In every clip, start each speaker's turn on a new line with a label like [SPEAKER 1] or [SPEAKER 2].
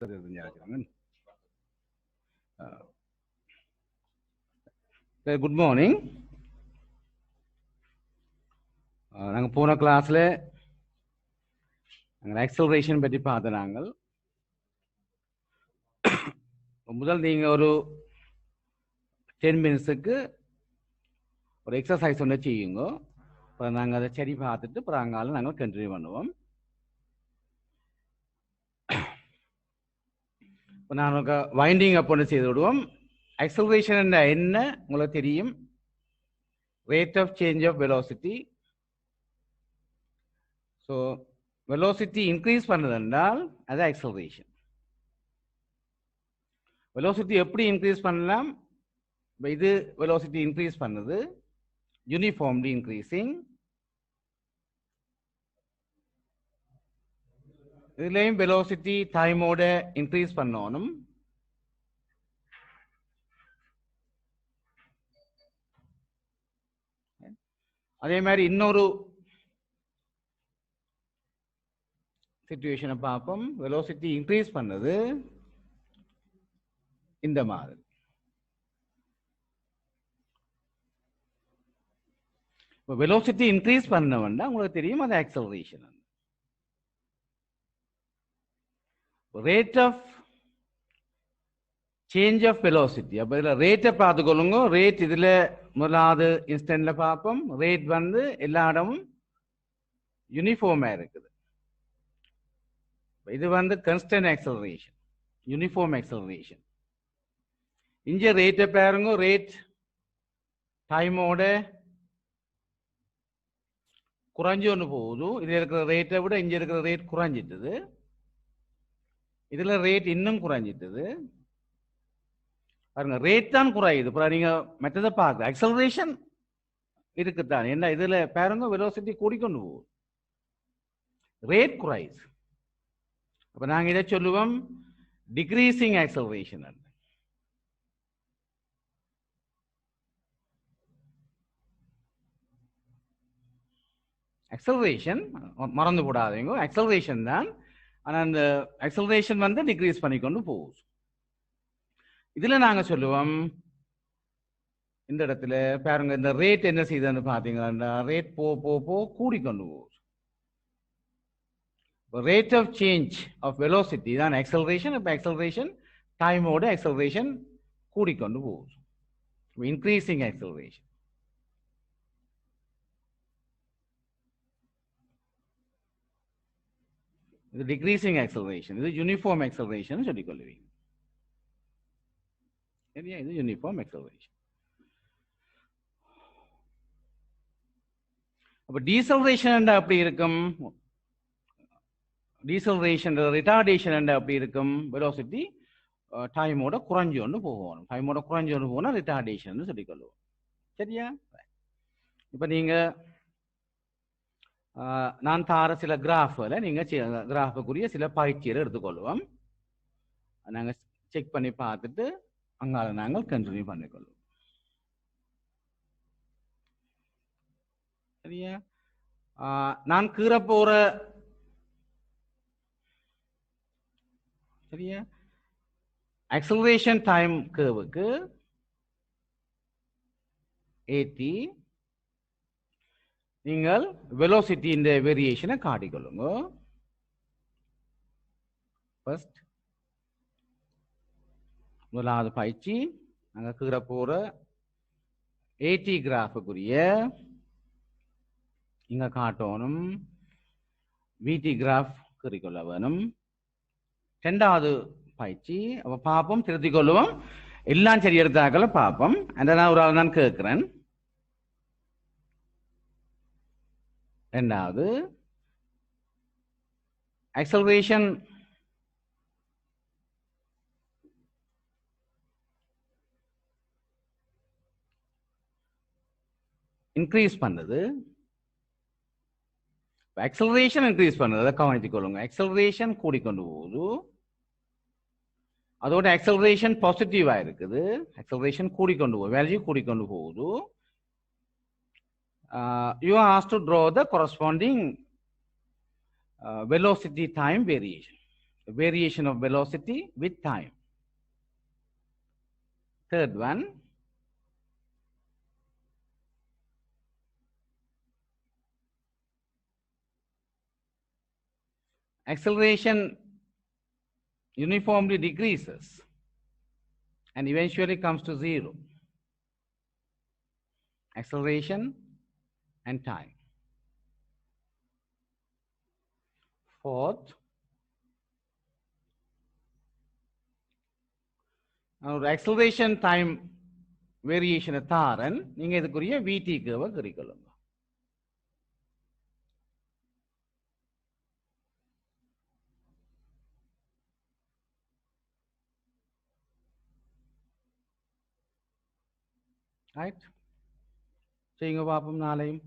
[SPEAKER 1] Good morning. நாங்கள் போன கிளாஸில் நாங்கள் ஆக்சலரேஷன் பற்றி பார்த்த நாங்கள் முதல் நீங்கள் ஒரு 10 மினிட்ஸுக்கு ஒரு எக்ஸசைஸ் ஒன்று செய்யுங்க. அப்புறம் நாங்கள் அதை சரி பார்த்துட்டு அப்புறம் அங்காலும் நாங்கள் கண்டினியூ பண்ணுவோம். இப்போ நான் வைண்டிங் அப் ஒன்று செய்து விடுவோம். ஆக்சலரேஷன் என்ன உங்களுக்கு தெரியும். Rate of change of velocity. So velocity increase பண்ணது என்றால் அது ஆக்சலரேஷன். வெலாசிட்டி எப்படி இன்க்ரீஸ் பண்ணலாம்? இது வெலாசிட்டி இன்க்ரீஸ் பண்ணது யூனிஃபார்ம்லி இன்க்ரீசிங். இதுலேயும் வெலாசிட்டி டைமோட இன்க்ரீஸ் பண்ணணும். அதே மாதிரி இன்னொரு சிச்சுவேஷனை பார்ப்போம். வெலாசிட்டி இன்க்ரீஸ் பண்ணது இந்த மாதிரி. இப்போ வெலாசிட்டி இன்க்ரீஸ் பண்ணவன்னா உங்களுக்கு தெரியும் அது acceleration. Rate of change of velocity. அப்போ இதில் ரேட்டை பார்த்துக்கொள்ளுங்க. ரேட் இதில் முதலாவது இன்ஸ்டன்ட்ல பார்ப்போம். ரேட் வந்து எல்லா இடமும் யூனிஃபார்மா இருக்குது. இது வந்து கன்ஸ்டன்ட் ஆக்சலரேஷன், யூனிஃபார்ம் ஆக்சலரேஷன். இங்க ரேட்டை பாருங்க. ரேட் டைமோட குறைஞ்சு ஒன்று போகுது. இதுல இருக்கிற ரேட்டை விட இங்க இருக்கிற ரேட் குறைஞ்சிட்டது. இதுல ரேட் இன்னும் குறைஞ்சிட்டது. பாருங்க, ரேட் தான் குறையுது. அப்புறம் நீங்க மற்றதை பார்க்க ஆக்சலரேஷன் இருக்குத்தான். என்ன இதுல பாருங்க, வெலாசிட்டி கூடிக்கொண்டு போகுது, ரேட் குறையுது. அப்ப நாங்க இதை சொல்லுவோம் டிக்ரீசிங் ஆக்சலரேஷன். ஆக்சலரேஷன் மறந்து போடாதீங்க, ஆக்சலரேஷன் தான். ஆனா அந்த ஆக்சலரேஷன் வந்து டிக்ரீஸ் பண்ணிக்கொண்டு போகுது. இதுல நாங்க சொல்லுவோம் இந்த இடத்துல பாருங்க, இந்த ரேட் என்ன செய்யுதுன்னு பாத்தீங்கன்னா ரேட் போ கூடிக்கொண்டு போகுது. Rate of change of velocity தான் acceleration. இப்போ acceleration டைமோட acceleration கூடிக்கொண்டு போகுது. increasing acceleration. இது decreasing acceleration. இது uniform acceleration சொல்லிக்கொள்ளுவீங்க. சரியா? இது uniform acceleration. அப்ப deceleration அப்படி இருக்கும். டீசலரேஷன் ரிட்டார்டேஷன் அப்படி இருக்கும். வெலாசிட்டி டைமோட குறைஞ்சு ஒன்று போகணும். டைமோட குறைஞ்சு ஒன்று போனா ரிட்டார்டேஷன் சொல்லிக்கொள்ளுவோம். சரியா? இப்ப நீங்க நான் தார சில கிராஃபில் நீங்க கிராஃபுக்குரிய சில பயிற்சிகளை எடுத்துக்கொள்வோம். நாங்க செக் பண்ணி பார்த்துட்டு அங்கால நாங்கள் கண்டினியூ பண்ணிக்கொள்வோம். சரியா? நான் கீழே போற சரியா acceleration டைம் curveக்கு AT நீங்கள் velocity இந்த வேரியேஷனை காட்டிக்கொள்ளுங்க. ஃபர்ஸ்ட் முதலாவது பயிற்சி நாங்க கீழே போற AT கிராஃபுக்குரிய இங்க காட்டணும். VT கிராஃப் குறிக்கொள்ள வேணும். ரெண்டாவது பயிற்சி அப்ப பார்ப்போம், திருத்திக் கொள்ளுவோம். எல்லாம் சரி எடுத்தாக்கல பார்ப்போம். அந்த நான் ஒரு ஆள் தான் கேட்கிறேன். ரெண்டாவது ஆக்சலரேஷன் இன்க்ரீஸ் பண்ணது. ஆக்சலரேஷன் இன்க்ரீஸ் பண்ணது, அதை கவனித்துக் கொள்ளுங்க. ஆக்சலரேஷன் கூடிக்கொண்டு போகுது. அதோட ஆக்சலரேஷன் பாசிட்டிவா இருக்குது. ஆக்சலரேஷன் கூடிக்கொண்டு போகுது, வேல்யூ கூடிக்கொண்டு போகுது. You are asked to draw the corresponding velocity time variation. variation of velocity with time. Third one, acceleration uniformly decreases and eventually comes to zero. Acceleration and time. Fourth, acceleration time variation தாரன் நீங்க இதுக்குரிய VT curve குறிக்கொள்ளுங்க. Right? செய்யுங்க பாப்போம் நாளையும்.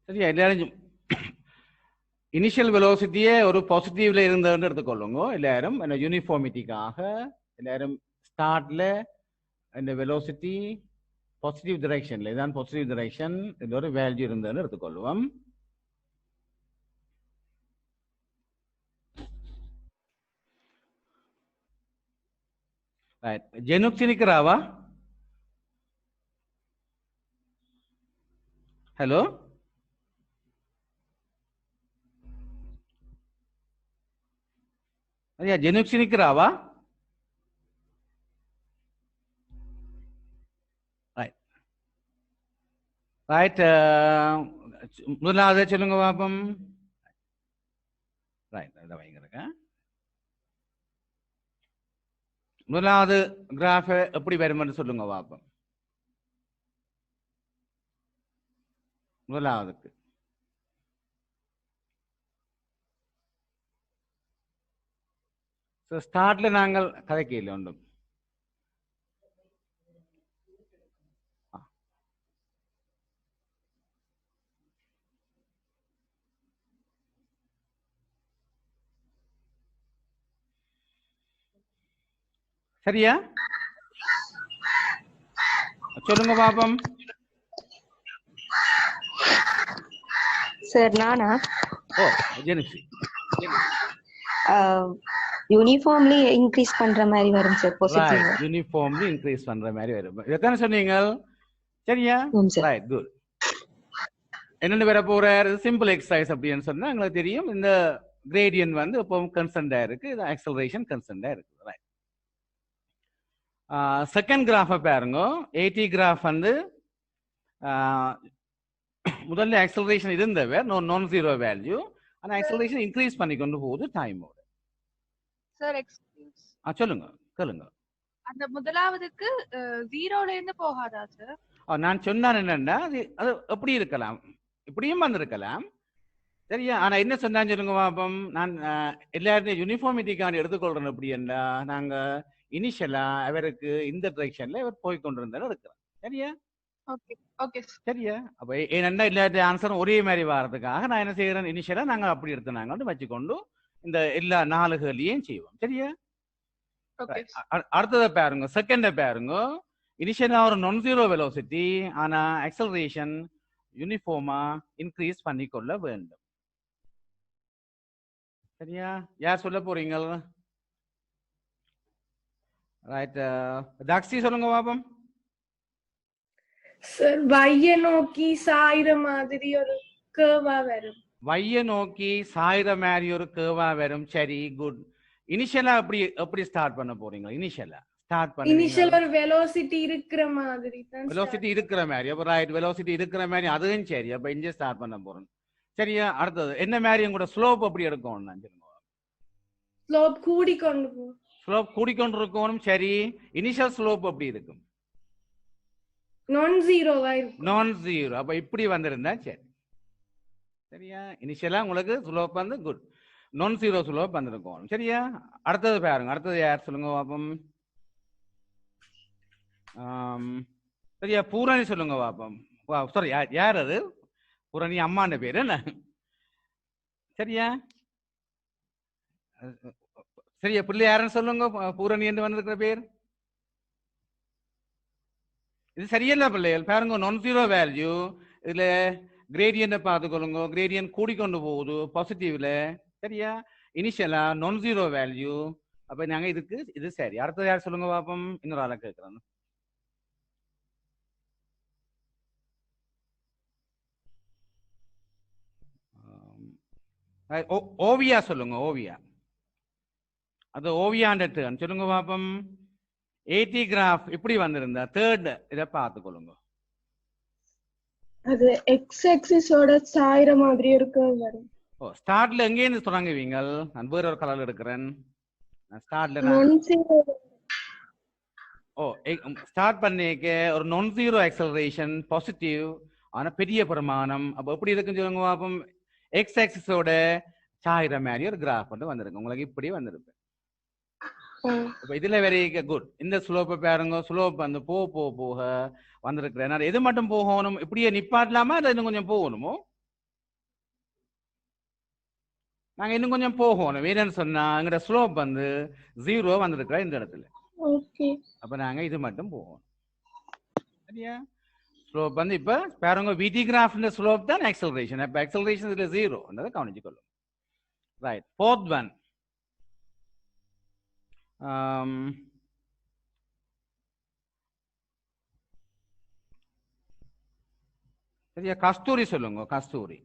[SPEAKER 1] சரியா எல்லாரும் initial வெலோசிட்டியே ஒரு பாசிட்டிவ்ல இருந்ததுன்னு எடுத்துக்கொள்ளுங்க. எல்லாரும் யூனிஃபார்மிட்டிக்காக எல்லாரும் ஸ்டார்ட்ல இந்த வெலோசிட்டி பாசிட்டிவ் டிரெக்ஷன்ல இதான் பாசிட்டிவ் டிரெக்ஷன் இது ஒரு வேல்யூ இருந்ததுன்னு எடுத்துக்கொள்வோம். ஜெனுக்சி நிற்கிறாவா? ஹலோ, ஐயா ஜெனுக்சி நிற்கிறாவா? ரைட், முதலாவது சொல்லுங்க பாப்போம். ரைட், இதை வைங்க. முதலாவது கிராஃப் எப்படி வரும்னு சொல்லுங்க பாப்போம். முதலாவதுக்கு ஸ்டார்ட்ல நாங்கள் கதைக்கையில் உண்டு. சரியா? சொல்லுங்க பாப்போம்.
[SPEAKER 2] சார் நானா?
[SPEAKER 1] ஓ ஜெனுசி.
[SPEAKER 2] யூனிஃபார்ம்லி இன்க்ரீஸ் பண்ற மாதிரி வரும் சார். பாசிட்டிவ்
[SPEAKER 1] யூனிஃபார்ம்லி இன்க்ரீஸ் பண்ற மாதிரி வரும். எத்தனை சொன்னீங்க? சரியா? Right, good. என்னென்ன வர போறாரு? சிம்பிள் எக்ஸசைஸ் அப்படின்னு சொன்னா எங்களுக்கு தெரியும். இந்த கிரேடியன்ட் வந்து எப்பவும் கன்ஸ்டன்டா இருக்கு, இது ஆக்சலரேஷன் கன்ஸ்டன்டா இருக்கு. ரைட். செகண்ட் கிராஃபை பாருங்க. ஏடி கிராஃப் வந்து முதல்ல ஆக்சலரேஷன் இருந்தவே நான் ஜீரோ வேல்யூ, ஆனா ஆக்சலரேஷன் இன்க்ரீஸ் பண்ணி கொண்டு போகுது டைமோட.
[SPEAKER 3] சார் எக்ஸ்கியூஸ்,
[SPEAKER 1] சொல்லுங்க சொல்லுங்க.
[SPEAKER 3] அந்த முதலாவதுக்கு ஜீரோல இருந்து போகாதா சார்?
[SPEAKER 1] நான் சொன்னேன் என்னன்னா அது எப்படி இருக்கலாம், இப்படியும் வந்திருக்கலாம். சரியா? ஆனா என்ன சொன்னான்னு சொல்லுங்க பாப்போம். நான் எல்லாருமே யூனிஃபார்மிட்டிக்கான எடுத்துக்கொள்றேன். எப்படி என்றா நாங்க இனிஷியலா அவருக்கு இந்த டிரெக்ஷன்ல அவர் போய் கொண்டிருந்தாலும் இருக்கிறார். சரியா?
[SPEAKER 3] Okay okay.
[SPEAKER 1] சரியா? அப்ப என்னென்ன இல்லாத ஆன்சரும் ஒரே மாதிரி வர்றதுக்காக நான் என்ன செய்யறேன், இனிஷியலா நாங்க அப்படி எடுத்துனாங்க வச்சுக்கொண்டு இந்த எல்லா நாளுகளையும் செய்வோம். சரியா? அடுத்ததை பாருங்க. செகண்ட பாருங்க. இனிஷியலா ஒரு நான் ஜீரோ வெலோசிட்டி, ஆனா ஆக்சலரேஷன் யூனிஃபார்மா இன்க்ரீஸ் பண்ணிக்கொள்ள வேண்டும். சரியா? யார் சொல்ல போறீங்க? ரைட், டாக்ஸி சொல்லுங்க பாப்போம்.
[SPEAKER 4] சார் வைய நோக்கி சாயிர மாதிரி ஒரு கேர்வா வரும்.
[SPEAKER 1] வைய நோக்கி சாயிர மாதிரி ஒரு கேர்வா வரும். சரி, குட். இனிஷியலா எப்படி ஸ்டார்ட் பண்ண போறீங்க? இனிஷியலா ஸ்டார்ட் பண்ண
[SPEAKER 4] இனிஷியல் ஒரு வெலோசிட்டி இருக்கிற மாதிரி தான்.
[SPEAKER 1] வெலோசிட்டி இருக்கிற மாதிரி. அப்ப ரைட், வெலோசிட்டி இருக்கிற மாதிரி அதுவும் சரி. அப்ப இங்க ஸ்டார்ட் பண்ண போறோம். சரியா? அடுத்தது என்ன மாதிரி உங்களோட ஸ்லோப் எப்படி இருக்கும்?
[SPEAKER 4] ஸ்லோப் கூடிக்கொண்டு போகும்.
[SPEAKER 1] ஸ்லோப் கூடிக்கொண்டு இருக்கணும். சரி, இனிஷியல் ஸ்லோப் எப்படி இருக்கும்?
[SPEAKER 4] நான் ஜீரோவா இருக்கும்.
[SPEAKER 1] நான் ஜீரோ. அப்ப இப்படி வந்திருந்தா சரி. சரியா? இனிஷியலா உங்களுக்கு ஸ்லோப் வந்து குட், நான் ஜீரோ ஸ்லோப் வந்திருக்கும். சரியா? அடுத்தது பாருங்க. அடுத்தது யார் சொல்லுங்க பாப்போம். சரியா? பூரணி சொல்லுங்க பாப்போம். சாரி, யார் அது? பூரணி அம்மாண்ட பேர் என்ன? சரியா? சரியா பிள்ளை யாருன்னு சொல்லுங்க. பூரணி என்று வந்திருக்கிற பேர் இது சரியல்ல பிள்ளைகள். பாருங்க நான் ஜீரோ வேல்யூ இதுல கிரேடியன்ட் பார்த்துக்கொள்ளுங்க. கிரேடியன்ட் கூடிக்கொண்டு போகுது பாசிட்டிவ்ல. சரியா? இனிஷியலா நான் ஜீரோ வேல்யூ. அப்ப நாங்க இதுக்கு இது சரி. அடுத்தது யார் சொல்லுங்க பாப்போம். இன்னொரு ஆளை கேட்கிறேன். ஓவியா சொல்லுங்க. ஓவியா அது ஓவியாண்ட டேர்ன் சொல்லுங்க பாப்போம். 80 கிராஃப் இப்படி வந்திருந்தா தேர்ட் இதை பார்த்துக்கொள்ளுங்க.
[SPEAKER 4] அது எக்ஸ் ஆக்சிஸோட சாயிர மாதிரி இருக்க வரும்.
[SPEAKER 1] ஓ ஸ்டார்ட்ல எங்கேருந்து தொடங்குவீங்க? நான் வேற ஒரு கலர் எடுக்கிறேன். ஸ்டார்ட்ல ஸ்டார்ட் பண்ணிக்க ஒரு நான் ஜீரோ ஆக்சலரேஷன் பாசிட்டிவ் ஆனா பெரிய பிரமாணம். அப்ப எப்படி இருக்குன்னு சொல்லுங்க பாப்போம். எக்ஸ் ஆக்சிஸோட சாயிர மாதிரி ஒரு கிராஃப் வந்து வந்திருக்கு. உங்களுக்கு இப்படி வந்திருக்கு. இப்ப இதுல வெரி குட். இந்த ஸ்லோப்பை பாருங்க. ஸ்லோப் வந்து போக வந்திருக்கிறேன். எது மட்டும் போகணும்? இப்படியே நிப்பாட்டலாமா இல்ல இன்னும் கொஞ்சம் போகணுமோ? நாங்க இன்னும் கொஞ்சம் போகணும். வேணும்னு சொன்னா எங்கட ஸ்லோப் வந்து 0 வந்திருக்கிற இந்த இடத்துல. அப்ப நாங்க இது மட்டும் போகணும். சரியா? ஸ்லோப் வந்து இப்ப பாருங்க விடி கிராஃப் ஸ்லோப் தான் ஆக்சலரேஷன். அப்ப ஆக்சலரேஷன் இதுல 0 கவனிச்சுக்கொள்ளும். ரைட். ஃபோர்த் ஒன் சரியா? கஸ்தூரி சொல்லுங்க. கஸ்தூரி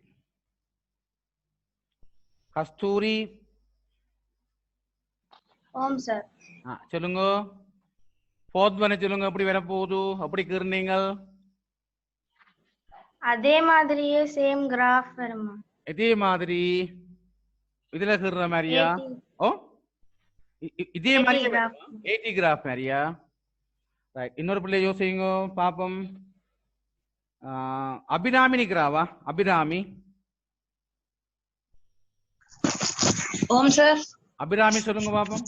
[SPEAKER 1] கஸ்தூரி
[SPEAKER 5] ஓம் சார்.
[SPEAKER 1] சொல்லுங்க. ஃபோர்த் ஒன் சொல்லுங்க. எப்படி வர போகுது? அப்படி கீர்னீங்க
[SPEAKER 5] அதே மாதிரியே சேம் கிராஃப் வருமா?
[SPEAKER 1] இதே மாதிரி இதுல கீர்ற மாதிரியா? ஓ இதே மாதிரி 80 கிராஃப் மாதிரியா? ரைட். இன்னொரு பிள்ளை யோசிங்க பாப்போம். அபிராமி நிக்கிறாவா? அபிராமி.
[SPEAKER 2] ஓம் சார்.
[SPEAKER 1] அபிராமி சொல்லுங்க பாப்போம்.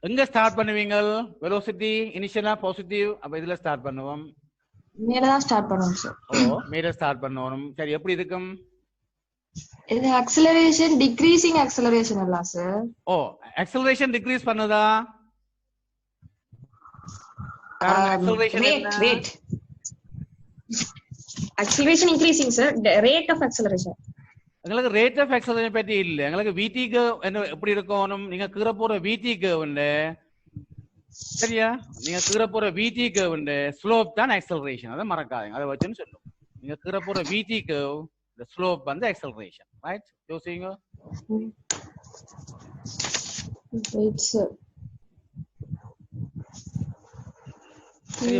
[SPEAKER 1] எங்க ஸ்டார்ட் பண்ணுவீங்க? வெலோசிட்டி இனிஷியலா பாசிட்டிவ். அப்ப இதுல ஸ்டார்ட் பண்ணுவோம்.
[SPEAKER 2] மேலதான் ஸ்டார்ட் பண்ணுவோம் சார்.
[SPEAKER 1] ஓ மேல ஸ்டார்ட் பண்ணணும். சரி எப்படி இருக்கும்?
[SPEAKER 2] இது அக்ஸலரேஷன் டிக்ரீசிங் அக்ஸலரேஷன் இல்ல சார்?
[SPEAKER 1] ஓ அக்ஸலரேஷன் டிக்ரீஸ் பண்ணுதா?
[SPEAKER 2] Wait. Acceleration increasing sir. The rate of acceleration.
[SPEAKER 1] எங்களுக்கு ரேட் ஆஃப் ஆக்சலரேஷன் பத்தி இல்ல. எங்களுக்கு VT கர்வ் என்ன எப்படி இருக்கணும்? நீங்க கீற போற VT கர்வ் சரியா? நீங்க கீற போற VT கர்வ் ஸ்லோப் தான் ஆக்சலரேஷன். அதை மறக்காதீங்க. அதை வச்சுன்னு சொல்லும். நீங்க கீற போற VT கர்வ் the slope வந்து acceleration. Right? யோசிங்க.
[SPEAKER 2] Wait sir.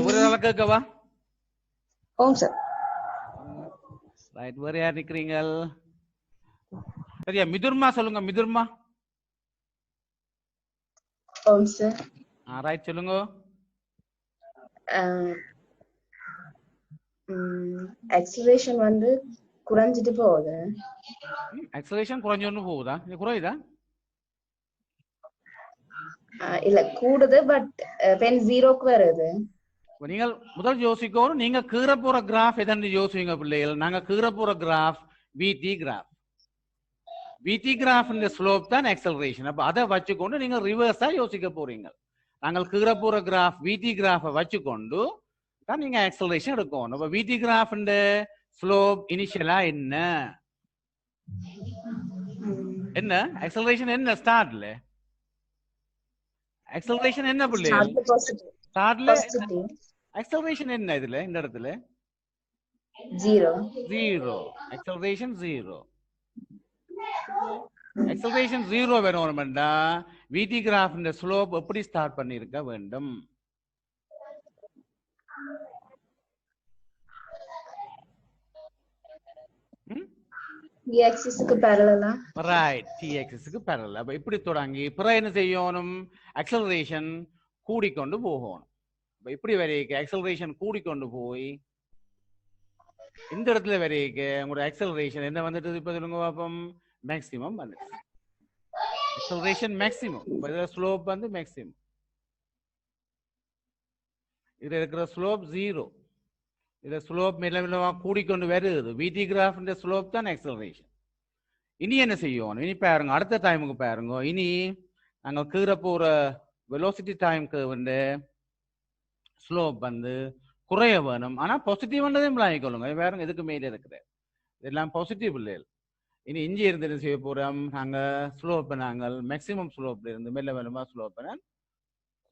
[SPEAKER 1] ஒரு ஆள கேட்கவா?
[SPEAKER 2] ஓம் சார்.
[SPEAKER 1] ரைட். வேற யார் நிக்கிறீங்க? சரியா? மிதுர்மா சொல்லுங்க. மிதுர்மா.
[SPEAKER 6] ஓம் சார்.
[SPEAKER 1] ரைட் சொல்லுங்க.
[SPEAKER 6] ஆக்சலரேஷன் வந்து குறைஞ்சிட்டு போகுது.
[SPEAKER 1] ஆக்சலரேஷன் குறைஞ்சொன்னு போகுதா? இது குறையுதா?
[SPEAKER 6] இல்ல கூடுது. பட் when 0க்கு வருது.
[SPEAKER 1] நீங்கள் முதல் யோசிக்கணும். நீங்க கீற போற கிராஃப் எதன்னு யோசிங்க பிள்ளைகள். நாங்க கீற போற graph VT graph. VT graph slope தான் ஆக்சலரேஷன். அப்ப அதை வச்சுக்கொண்டு நீங்க ரிவர்ஸா யோசிக்க போறீங்க. நாங்கள் கீற போற கிராஃப் VT கிராஃபை வச்சுக்கொண்டு தான் நீங்க ஆக்சலரேஷன் எடுக்கணும். அப்ப VT கிராஃப் ஸ்லோப் இனிஷியலா என்ன என்ன ஆக்சலரேஷன் என்ன ஸ்டார்ட்ல? ஆக்சலரேஷன் என்ன பிள்ளைகள்? ஸ்டார்ட்ல ஆக்சலரேஷன் என்ன இதுல இந்த இடத்துல? 0. ஆக்சலரேஷன் 0. ஆக்சலரேஷன் 0 வேணும்னா VT கிராஃப் ஸ்லோப் எப்படி ஸ்டார்ட் பண்ணிருக்க வேண்டும்?
[SPEAKER 6] T ஆக்சிஸ்க்கு parallel-ஆ.
[SPEAKER 1] ரைட். T ஆக்சிஸ்க்கு parallel. அப்ப இப்படி தொடங்கி பிறகு என்ன செய்யணும்? ஆக்சலரேஷன் கூடிக்கொண்டு போகணும். அப்ப இப்படி வரைக்கும் ஆக்சலரேஷன் கூடிக்கொண்டு போய் இந்த இடத்துல வரைக்கும் உங்களோட ஆக்சலரேஷன் என்ன வந்துட்டு இப்ப சொல்லுங்க பாப்போம். மேக்ஸிமம் வந்துட்டு. Acceleration maximum. இப்ப ஸ்லோப் வந்து மேக்ஸிமம். இதுல இருக்கிற ஸ்லோப் 0. இதுல ஸ்லோப் மெல்ல மெல்லமாக கூடிக்கொண்டு வருது. விடி கிராஃபின் ஸ்லோப் தான் ஆக்சலரேஷன். இனி என்ன செய்யணும்? இனி பாருங்க, அடுத்த டைமுக்கு பாருங்க. இனி நாங்கள் கீழே போற வெலோசிட்டி டைம் கர்வ்ல ஸ்லோப் வந்து குறைய வேணும். ஆனா பாசிட்டிவ்ன்றதையும் விளங்கிக்கொள்ளுங்க. பாருங்க, இதுக்கு மேலே இருக்குது இதெல்லாம் பாசிட்டிவ் இல்லை. இனி இஞ்சி இருந்து என்ன செய்ய போறோம்? நாங்க ஸ்லோப்பை நாங்கள் மேக்சிமம் ஸ்லோப்ல இருந்து மெல்ல மெல்லமா ஸ்லோப்பை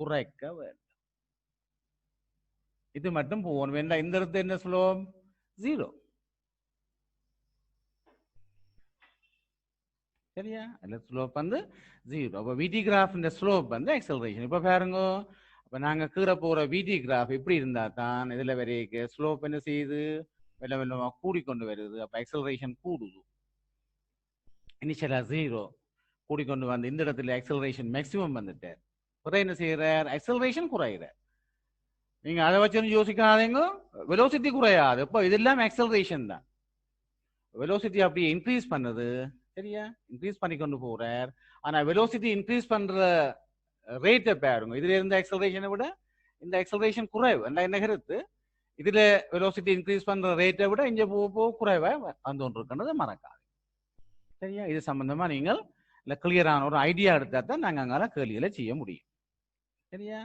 [SPEAKER 1] குறைக்க வேண்டும். இது மட்டும் போகணும். வேண்டாம், இந்த இடத்துல என்ன ஸ்லோப்? 0. சரியா? அந்த ஸ்லோப் வந்து 0. அப்போ விடி கிராஃப் இந்த ஸ்லோப் வந்து ஆக்சலரேஷன். இப்போ பாருங்க, அப்போ நாங்க கீழே போற விடி கிராஃப் இப்படி இருந்தா தான் இதுல வரைக்கு ஸ்லோப் என்ன செய்யுது? மெல்ல மெல்லமா கூடிக்கொண்டு வருது. அப்போ ஆக்சலரேஷன் கூடுது. இனிஷியலா 0 கூடிக்கொண்டு வந்து இந்த இடத்துல ஆக்சலரேஷன் மேக்சிமம் வந்துட்டார். பிறகு என்ன செய்யறார்? ஆக்சலரேஷன் குறையிறார். நீங்க அதை வச்சு யோசிக்காதீங்க, வெலோசிட்டி குறையாது. இப்போ இதெல்லாம் ஆக்சலரேஷன் தான். வெலோசிட்டி அப்படி இன்க்ரீஸ் பண்ணுது. சரியா? இன்க்ரீஸ் பண்ணி கொண்டு போறார். ஆனா வெலோசிட்டி இன்க்ரீஸ் பண்ற ரேட்டை பாருங்க. இதுல இருந்த ஆக்சலரேஷனை விட இந்த ஆக்சலரேஷன் குறைவு. என்ன கருத்து? இதுல வெலோசிட்டி இன்க்ரீஸ் பண்ற ரேட்டை விட இங்க போக குறைவா வந்து ஒன்று இருக்கின்றது மறக்காது. சரியா? இது சம்பந்தமா நீங்கள் இல்ல கிளியரான ஒரு ஐடியா எடுத்தா தான் நாங்க அங்கால கேள்விகளை செய்ய முடியும். சரியா?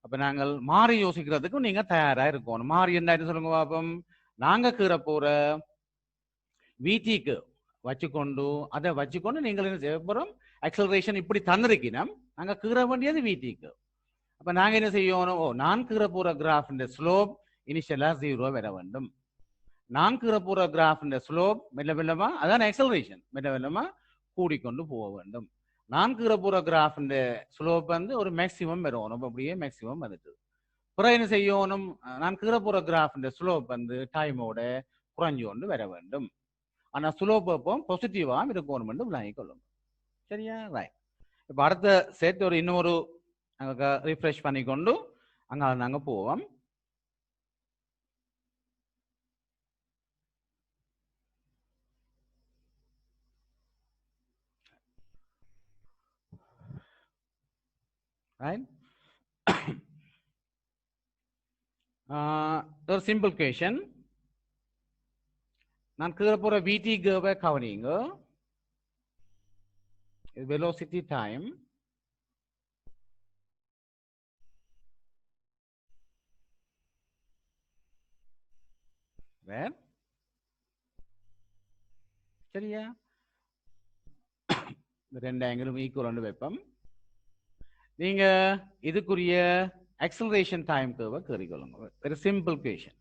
[SPEAKER 1] அப்ப நாங்கள் மாறி யோசிக்கிறதுக்கும் நீங்க தயாரா இருக்கணும். மாறி என்ன சொல்லுங்க பாப்போம். நாங்க கீற போற விடிக்கு வச்சுக்கொண்டு அதை வச்சுக்கொண்டு நீங்கள் என்ன செய்ய போறோம்? ஆக்சலரேஷன் இப்படி தந்திருக்கணும். நாங்க கீற வேண்டியது விடிக்கு. அப்ப நாங்க என்ன செய்யணும்? நான் கீற போற கிராஃப் ஸ்லோப் இனிஷியலா 0 வர வேண்டும். நான் கீற போற கிராஃப் ஸ்லோப் மெல்ல மெல்லமா, அதான் ஆக்சலரேஷன், மெல்ல மெல்லமா கூடிக்கொண்டு போக வேண்டும். நான் கீற போற கிராஃப் ஸ்லோப் வந்து ஒரு மேக்சிமம் வரணும். அப்படியே மேக்சிமம் வந்துட்டு பிறகு என்ன செய்யணும்? நான் கீற போற கிராஃப் ஸ்லோப் வந்து டைமோட குறைஞ்சு கொண்டு வர வேண்டும். ஆனா ஸ்லோப் அப்போ பாசிட்டிவா இருக்கணும் என்று விளங்கிக் கொள்ளும். சரியா? ரைட். இப்போ அடுத்த செட் ஒரு இன்னொரு ரிஃப்ரெஷ் பண்ணிக்கொண்டு அங்க நாங்க போவோம். Right? ஒரு சிம்பிள் கொஷன். நான் கீழே போற விடி கர்வை கவனிங்க. வெலோசிட்டி டைம் சரியா? ரெண்டு ஆங்கிளும் ஈக்குவல் வைப்போம். நீங்க இதுக்குரிய ஆக்சலரேஷன் டைம் கர்வை கேறிக்கொள்ளுங்க. Very simple question.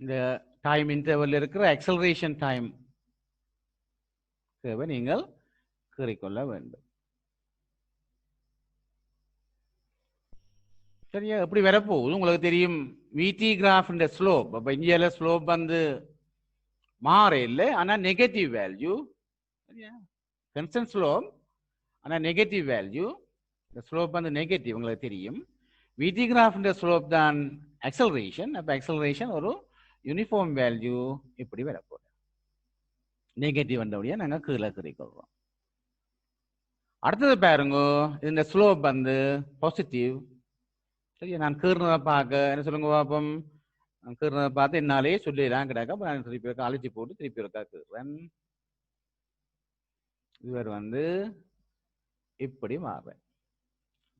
[SPEAKER 1] இந்த டைம் இன்டர்வல் இருக்கிற ஆக்சலரேஷன் டைம் கர்வை நீங்கள் கேறிக்கொள்ள வேண்டும். சரியா? எப்படி வரப்போகுது உங்களுக்கு தெரியும். விடி கிராஃப் ஸ்லோப், அப்ப இந்தியால ஸ்லோப் வந்து மாற இல்லை, ஆனா நெகட்டிவ் வேல்யூ. சரியா? கன்ஸ்டன்ட் ஸ்லோப் ஆனா நெகட்டிவ் வேல்யூ. இந்த ஸ்லோப் வந்து நெகட்டிவ் உங்களுக்கு தெரியும். விடி கிராஃப் ஸ்லோப் தான் ஆக்சலரேஷன். அப்ப ஆக்சலரேஷன் ஒரு யூனிஃபார்ம் வேல்யூ இப்படி வரப்போகுது. நெகட்டிவ் வந்தபடியா நாங்க கீழே குறிக்கொள்றோம். அடுத்தது பாருங்க, இந்த ஸ்லோப் வந்து பாசிட்டிவ். சரியா? நான் கீர்னதை பார்க்க என்ன சொல்லுங்க பாப்போம். கீர்னதை பார்த்து என்னாலே சொல்லிடலாம் கிடக்க. நான் திருப்பி இருக்க அழிச்சு போட்டு திருப்பி இருக்கா கீறேன். இவர் வந்து இப்படி மாறுறேன்.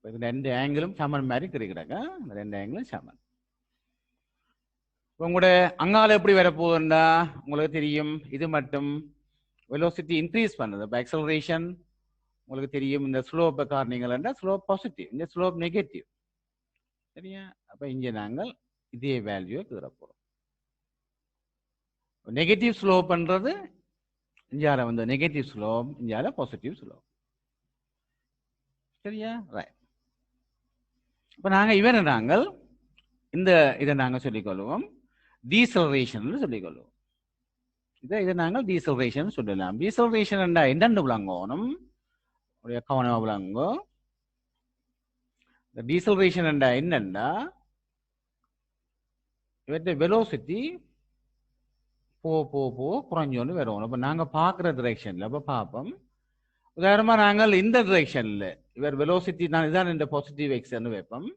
[SPEAKER 1] இந்த ரெண்டு ஆங்கிளும் சமன் மாதிரி கிடைக்கிறாங்க. இந்த ரெண்டு ஆங்கிளும் சமன். உங்களுடைய அங்கால எப்படி வரப்போகுதுண்டா உங்களுக்கு தெரியும். இது மட்டும் வெலோசிட்டி இன்க்ரீஸ் பண்ணுது. இப்போ ஆக்சலரேஷன் உங்களுக்கு தெரியும். இந்த ஸ்லோப்பை காரணங்களா ஸ்லோப் பாசிட்டிவ், இந்த ஸ்லோப் நெகட்டிவ். சரியா? அப்ப இங்க நாங்கள் இதே வேல்யூ கீற போறோம். நெகட்டிவ் ஸ்லோப் பண்றது இந்தியால வந்து நெகட்டிவ் ஸ்லோப், இந்தியால பாசிட்டிவ் ஸ்லோப். சரியா? ரைட். இப்ப நாங்கள் இந்த இதை நாங்கள் சொல்லிக்கொள்வோம் டீசலரேஷன் சொல்லிக்கொள்வோம். இதை நாங்கள் டீசலரேஷன் சொல்லலாம். டீசலரேஷன் என்னென்னு விளங்கணும், கவனமா விளங்கோ. டீசலரேஷன் என்னண்டா இவற்றை வெலோசிட்டி போ குறைஞ்சோன்னு வரணும். இப்போ நாங்கள் பார்க்குற டிரெக்ஷனில் இப்போ பார்ப்போம். உதாரணமா நாங்கள் இந்த டிரெக்ஷன்ல இவர் வெலோசிட்டி நான் இதான் இந்த பாசிட்டிவ் எக்ஸ்ன்னு வைப்போம்.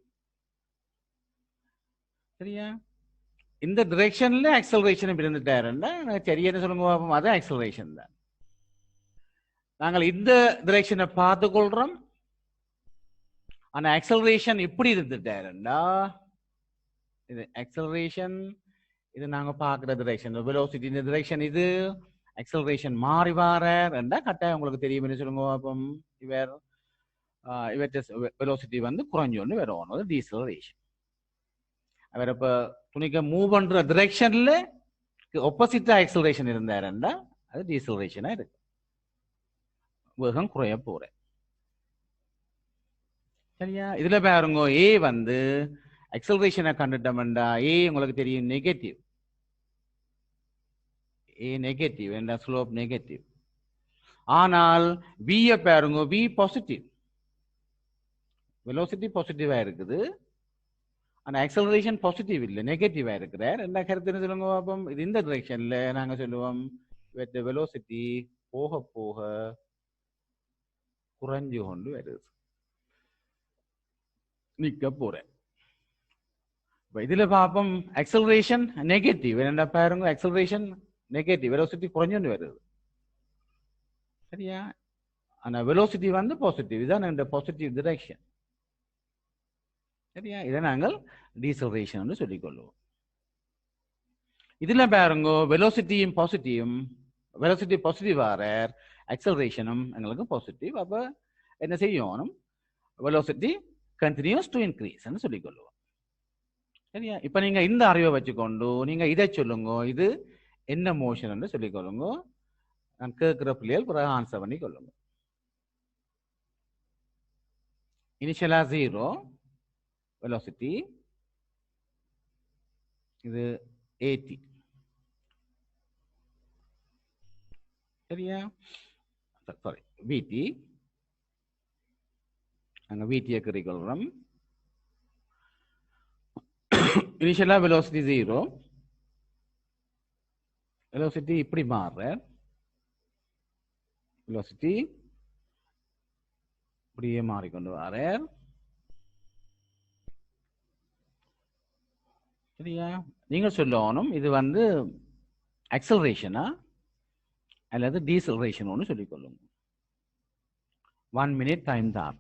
[SPEAKER 1] சரியா? இந்த டிரெக்ஷன்ல ஆக்சலரேஷன் இருந்துட்டாருன்னா சரி என்ன சொல்லுங்க பார்ப்போம், அது ஆக்சலரேஷன் தான். நாங்கள் இந்த டிரெக்ஷனை பார்த்து கொள்றோம். ஆனா ஆக்சலரேஷன் இப்படி இருந்துட்டாருண்டா இது ஆக்சலரேஷன், இது நாங்க பார்க்குற டிரெக்ஷன் வெலோசிட்டி இந்த டிரெக்ஷன், இது ஆக்சலரேஷன் மாறி வாரண்டா கட்டாயம் உங்களுக்கு தெரியும் என்ன சொல்லுங்க பார்ப்போம், இவர் வெலோசிட்டி வந்து குறைஞ்சோன்னு வரணும், அது டீசலரேஷன். அவர் இப்ப துணிக்க மூவ் பண்ற டிரெக்ஷன்ல ஆப்போசிட்டா ஆக்சலரேஷன் இருந்தாருண்டா அது டீசலரேஷனா இருக்கு, வேகம் குறைய போற. சரியா? இதுல பாருங்க ஏ வந்து ஆக்சலரேஷனை கண்டுட்டோம்டா ஏ உங்களுக்கு தெரியும் நெகட்டிவ், ஏ நெகட்டிவ் என்ற ஸ்லோப் நெகட்டிவ். ஆனால் v பாருங்க v பாசிட்டிவ், வெலோசிட்டி பாசிட்டிவா இருக்குது, ஆனா ஆக்சலரேஷன் பாசிட்டிவ் இல்லை நெகட்டிவா இருக்கிறார். என்ன கருத்து என்ன சொல்லுங்க பார்ப்போம், இது இந்த டிரெக்ஷன்ல நாங்க சொல்லுவோம் வெலோசிட்டி போக போக குறைஞ்சு கொண்டு வருது, நிக்க போறேன். இதுல பார்ப்போம் ஆக்சலரேஷன் நெகட்டிவ், என்ன பாருங்க ஆக்சலரேஷன் நெகட்டிவ், வெலோசிட்டி குறைஞ்சு வருது. சரியா? ஆனா வெலோசிட்டி வந்து பாசிட்டிவ், இதான் இந்த பாசிட்டிவ் டிரெக்ஷன். சரியா? இதை நாங்கள் டீசலரேஷன் சொல்லிக் கொள்வோம். இதுல பாருங்க வெலோசிட்டியும் பாசிட்டிவும், வெலோசிட்டி பாசிட்டிவ் ஆற ஆக்சலரேஷனும் எங்களுக்கு பாசிட்டிவ். அப்ப என்ன செய்யணும், வெலோசிட்டி கண்டினியூஸ் டு இன்க்ரீஸ் சொல்லிக் கொள்வோம். சரியா? இப்ப நீங்க இந்த அறிவை வச்சுக்கொண்டு நீங்க இதை சொல்லுங்க, இது என்ன மோஷன் சொல்லிக் கொள்ளுங்க. நான் கேட்கிற பிள்ளைகள் பிறகு ஆன்சர் பண்ணி கொள்ளுங்க. இனிஷியலா 0 velocity, இது 80. சரியா? சாரி vt, நாங்க vt குறிக்கொள்றோம். இனிஷியலா வெலோசிட்டி 0, வெலோசிட்டி இப்படி மாறுற, வெலோசிட்டி இப்படியே மாறிக்கொண்டு வர. சரியா? நீங்க சொல்லணும் இது வந்து ஆக்சலரேஷனா அல்லது டீசலரேஷன் சொல்லிக் கொள்ளுங்க. 1 minute டைம் தான்.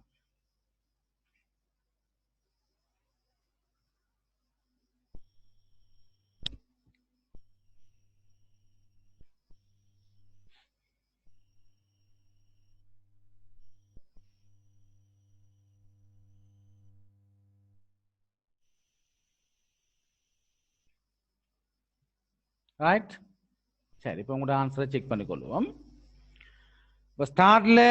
[SPEAKER 1] ரைட்? சரி, இப்போ உங்களோட ஆன்சரை செக் பண்ணிக்கொள்வோம். இப்போ ஸ்டார்ட்ல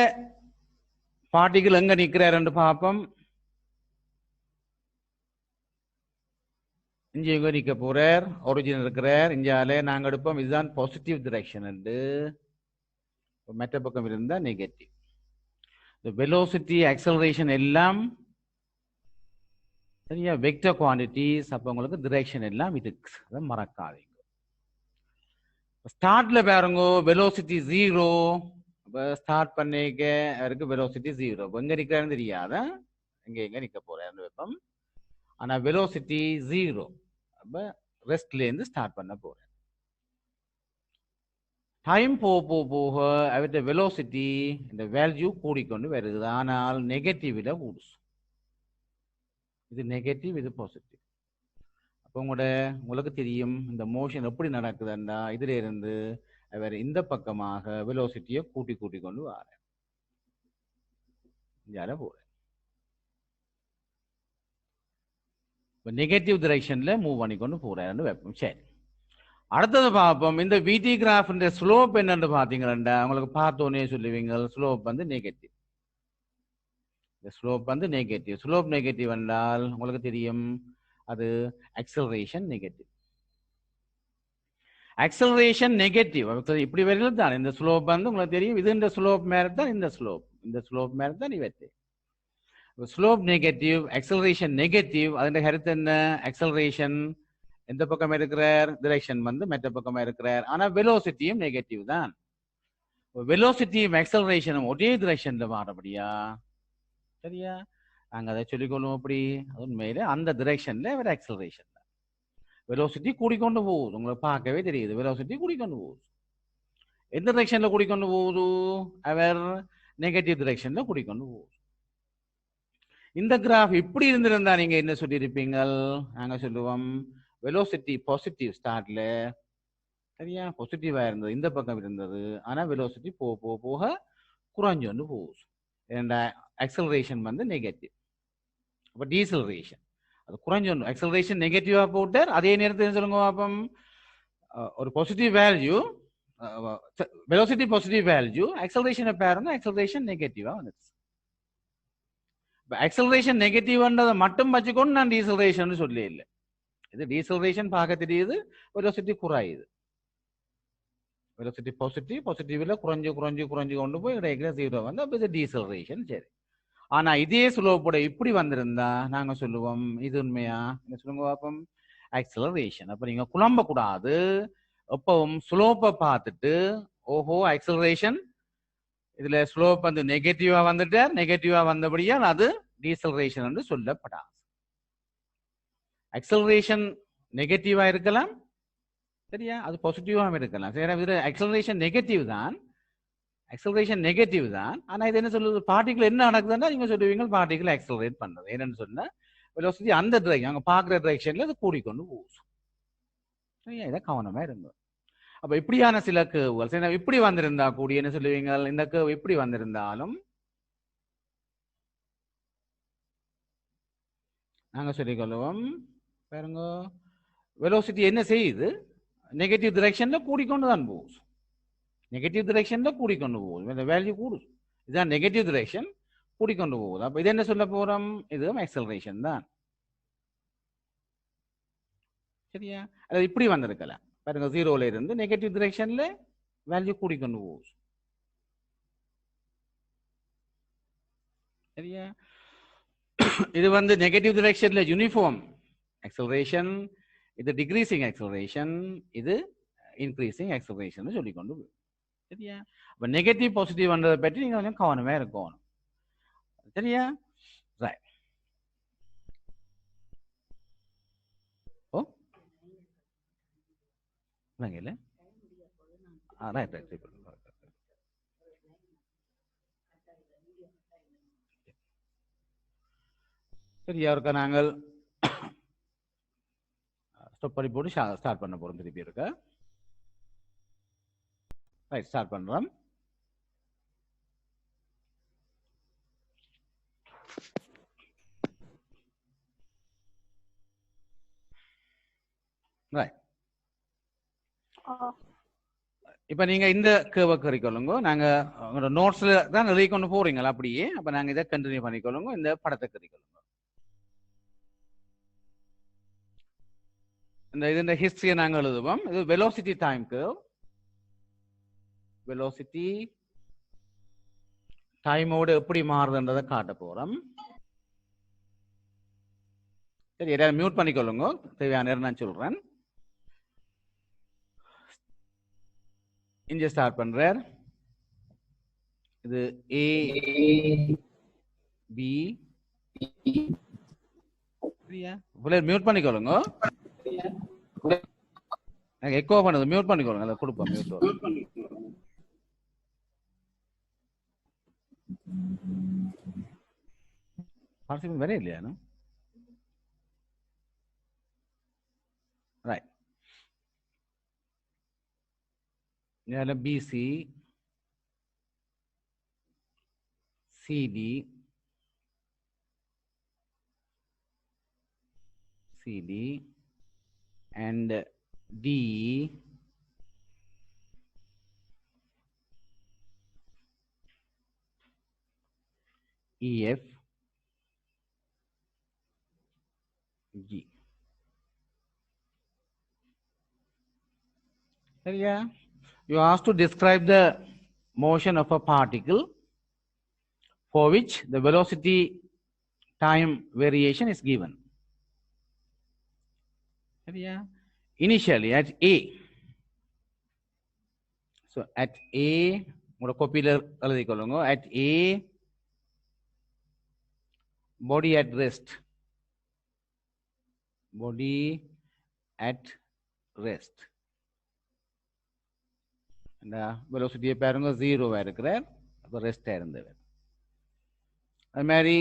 [SPEAKER 1] பார்ட்டிகள் எங்க நிற்கிறாருன்னு பார்ப்போம். இங்கே எங்க நிற்க போறார், ஒரிஜினல் இருக்கிறார் இந்தியாவில. நாங்கள் எடுப்போம் இதுதான் பாசிட்டிவ் டிரெக்ஷன், மற்ற பக்கம் இருந்தா நெகட்டிவ். வெலோசிட்டி ஆக்சலரேஷன் எல்லாம் சரியா வெக்டர் குவான்டிட்டிஸ். அப்போ உங்களுக்கு டிரெக்ஷன் எல்லாம் இருக்கு, அதை மறக்காதீங்க. ஸ்டார்ட்ல பாருங்க வெலோசிட்டி 0, ஸ்டார்ட் பண்ணிக்க அவருக்கு வெலோசிட்டி 0. எங்க நிற்கிறாருன்னு தெரியாத, எங்க நிற்க போறாருன்னு வைப்போம். ஆனா வெலோசிட்டி 0, அப்ப ரெஸ்ட்ல இருந்து ஸ்டார்ட் பண்ண போறேன். டைம் போக போக அவருடைய வெலோசிட்டி இந்த வேல்யூ கூடிக்கொண்டு வருது, ஆனால் நெகட்டிவ்ல கூடுச்சு. இது நெகட்டிவ், இது பாசிட்டிவ். அப்போ உங்களுக்கு தெரியும் இந்த மோஷன் எப்படி நடக்குதுன்னா, இதுல இருந்து அவர் இந்த பக்கமாக வெலோசிட்டியை கூட்டி கொண்டு வர போறேன். நெகட்டிவ் டிரெக்ஷன்ல மூவ் பண்ணி கொண்டு போறேன்னு வைப்போம். சரி, அடுத்தது பார்ப்போம். இந்த விடி கிராஃப் ஸ்லோப் என்னன்னு பாத்தீங்கன்னா உங்களுக்கு பார்த்தோன்னே சொல்லுவீங்க ஸ்லோப் வந்து நெகட்டிவ். ஸ்லோப் வந்து நெகட்டிவ். ஸ்லோப் நெகட்டிவ் என்றால் உங்களுக்கு தெரியும் அது ஆக்சலரேஷன் நெகட்டிவ். ஆக்சலரேஷன் நெகட்டிவ் இப்படி வரையில தான் இந்த ஸ்லோப் வந்து உங்களுக்கு தெரியும். இது இந்த ஸ்லோப் மேல தான், இந்த ஸ்லோப் மேல தான் இவற்றை ஸ்லோப் நெகட்டிவ், ஆக்சலரேஷன் நெகட்டிவ். அதன் கருத்து என்ன, ஆக்சலரேஷன் எந்த பக்கம் இருக்கிறார், டிரெக்ஷன் வந்து மற்ற பக்கமா இருக்கிறார். ஆனா வெலோசிட்டியும் நெகட்டிவ் தான். வெலோசிட்டியும் ஆக்சலரேஷனும் ஒரே டிரெக்ஷன்ல மாறபடியா சரியா நாங்க அதை சொல்லிக்கொள்ளும் அப்படி அது உண்மையில அந்த டிரெக்ஷன்ல ஒரு ஆக்சலரேஷன் வெலோசிட்டி கூடிக்கொண்டு போகுது உங்களுக்கு பார்க்கவே தெரியுது வெலோசிட்டி கூடிக்கொண்டு போகுது எந்த டிரெக்ஷன்ல கூடிக்கொண்டு போகுது அவர் நெகட்டிவ் டிரெக்ஷன்ல கூடிக்கொண்டு போகுது இந்த கிராஃப் இப்படி இருந்திருந்தா நீங்க என்ன சொல்லியிருப்பீங்க நாங்க சொல்லுவோம் வெலோசிட்டி பாசிட்டிவ் ஸ்டார்ட்ல சரியா பாசிட்டிவா இருந்தது இந்த பக்கம் இருந்தது ஆனா வெலோசிட்டி போக போக போக குறைஞ்சொண்டு போகுது ஏன்னா ஆக்சலரேஷன் வந்து நெகட்டிவ் அப்ப டீசலரேஷன் அது குறைஞ்சொன்று ஆக்சலரேஷன் நெகட்டிவா போட்டார் அதே நேரத்தில் சொல்லுங்க பாப்போம் ஒரு positive value velocity positive value ஆக்சலரேஷனை பாருங்க ஆக்சலரேஷன் நெகட்டிவா வந்துச்சு ஆக்சலரேஷன் நெகட்டிவ்ன்றதை மட்டும் வச்சுக்கொண்டு நான் டீசலரேஷன் சொல்லி இல்லை இது டீசலரேஷன் பார்க்க தெரியுது வெலோசிட்டி குறையுது வெலோசிட்டி பாசிட்டிவ்ல குறைஞ்சு குறைஞ்சு குறைஞ்சு கொண்டு போய் கிடைக்கிற ஜீரோ வந்து அப்போ இது டீசலரேஷன் சரி ஆனா இதே ஸ்லோப்போட இப்படி வந்திருந்தா நாங்க சொல்லுவோம் இது உண்மையா என்ன சொல்லுங்க பாப்போம் ஆக்சலரேஷன் அப்ப நீங்க குழம்ப கூடாது எப்பவும் ஸ்லோப்பை பார்த்துட்டு ஓஹோ ஆக்சலரேஷன் இதுல ஸ்லோப் வந்து நெகட்டிவா வந்துட்டு நெகட்டிவா வந்தபடியால் அது டீசலரேஷன் என்று சொல்லப்படாது ஆக்சலரேஷன் நெகட்டிவா இருக்கலாம் சரியா அது பாசிட்டிவாகவும் இருக்கலாம் சரி இது ஆக்சலரேஷன் நெகட்டிவ் தான் ஆனா இது என்ன சொல்லுது பார்ட்டிகல் என்ன நடக்குதுன்னா நீங்க சொல்லுவீங்க பார்ட்டிகல் ஆக்சலரேட் பண்றது என்னன்னு சொன்னா வெலோசிட்டி அந்த டிரெக்ஷன் அங்க பாக்குற டிரெக்ஷன்ல அது கூடிக்கொண்டு போகும் சரியா இதை கவனமா இருங்க அப்ப இப்படியான சில கேர்வுகள் இப்படி வந்திருந்தா கூடிய என்ன சொல்லுவீங்க இந்த கேர்வ் இப்படி வந்திருந்தாலும் நாங்க சொல்லிக்கொள்வோம் பாருங்க வெலோசிட்டி என்ன செய்யுது நெகட்டிவ் டிரெக்ஷன்ல கூடிக்கொண்டு தான் போகுது நெகட்டிவ் டிரெக்ஷன்ல கூடிக்கொண்டு போகுது இந்த வேல்யூ கூடுது இதுதான் நெகட்டிவ் டிரெக்ஷன் கூடிக்கொண்டு போகுது அப்ப இது என்ன சொல்ல போறோம் இது ஆக்சலரேஷன் தான் சரியா அது இப்படி வந்திருக்கலாம் பாருங்க ஜீரோல இருந்து நெகட்டிவ் டிரெக்ஷன்ல வேல்யூ கூடிக்கொண்டு போகுது சரியா இது வந்து நெகட்டிவ் டிரெக்ஷன்ல யூனிஃபார்ம் ஆக்சலரேஷன் இது டிக்ரீசிங் ஆக்சலரேஷன் இது இன்க்ரீசிங் ஆக்சலரேஷன் சொல்லிக்கொண்டு சரியா அப்ப நெகட்டிவ் பாசிட்டிவ் வந்ததை பற்றி நீங்க கொஞ்சம் கவனமா இருக்கணும் சரியா ரைட் ஓ இல்ல ரைட் ரைட் சரியா இருக்க நாங்கள் ஸ்டாப் பண்ணி போட்டு ஸ்டார்ட் பண்ண போறோம் திருப்பி இருக்க ரைட் ஸ்டார்ட் பண்றோம் ரைட் இப்ப நீங்க இந்த கேர்வை கறிக்கொள்ளுங்க நாங்க உங்களோட நோட்ஸ்ல தான் எழுதி கொண்டு போறீங்களா அப்படியே அப்ப நாங்க இதை கண்டினியூ பண்ணிக்கொள்ளுங்க இந்த படத்தை கறிக்கொள்ளுங்க இந்த ஹிஸ்டரியை நாங்கள் எழுதுவோம் இது வெலோசிட்டி டைம் கர்வ் வெலோசிட்டி டைமோட எப்படி மாறுதுன்றதை காட்ட போறோம் சரி எல்லாரும் மியூட் பண்ணிக்கொள்ளுங்க தேவையான நேரம் நான் சொல்றேன் இங்க ஸ்டார்ட் பண்றார் இது ஏ பி மியூட் பண்ணிக்கொள்ளுங்க எக்கோ பண்ணுது மியூட் பண்ணிக்கொள்ளுங்க அதை கொடுப்போம் மியூட் பார்ட்டிசிபென்ட் வேற இல்லையா right BC CD and D EF G yeah you asked to describe the motion of a particle for which the velocity time variation is given. Yeah. Initially at A. So at A, உங்களோட கோப்பியில் எழுதிக்கொள்ளுங்க. At A, body at rest. Body at rest. இந்த வெலோசிட்டியை பாருங்க, 0 இருக்கிறார். அப்போ rest இருந்தவர். அது மாதிரி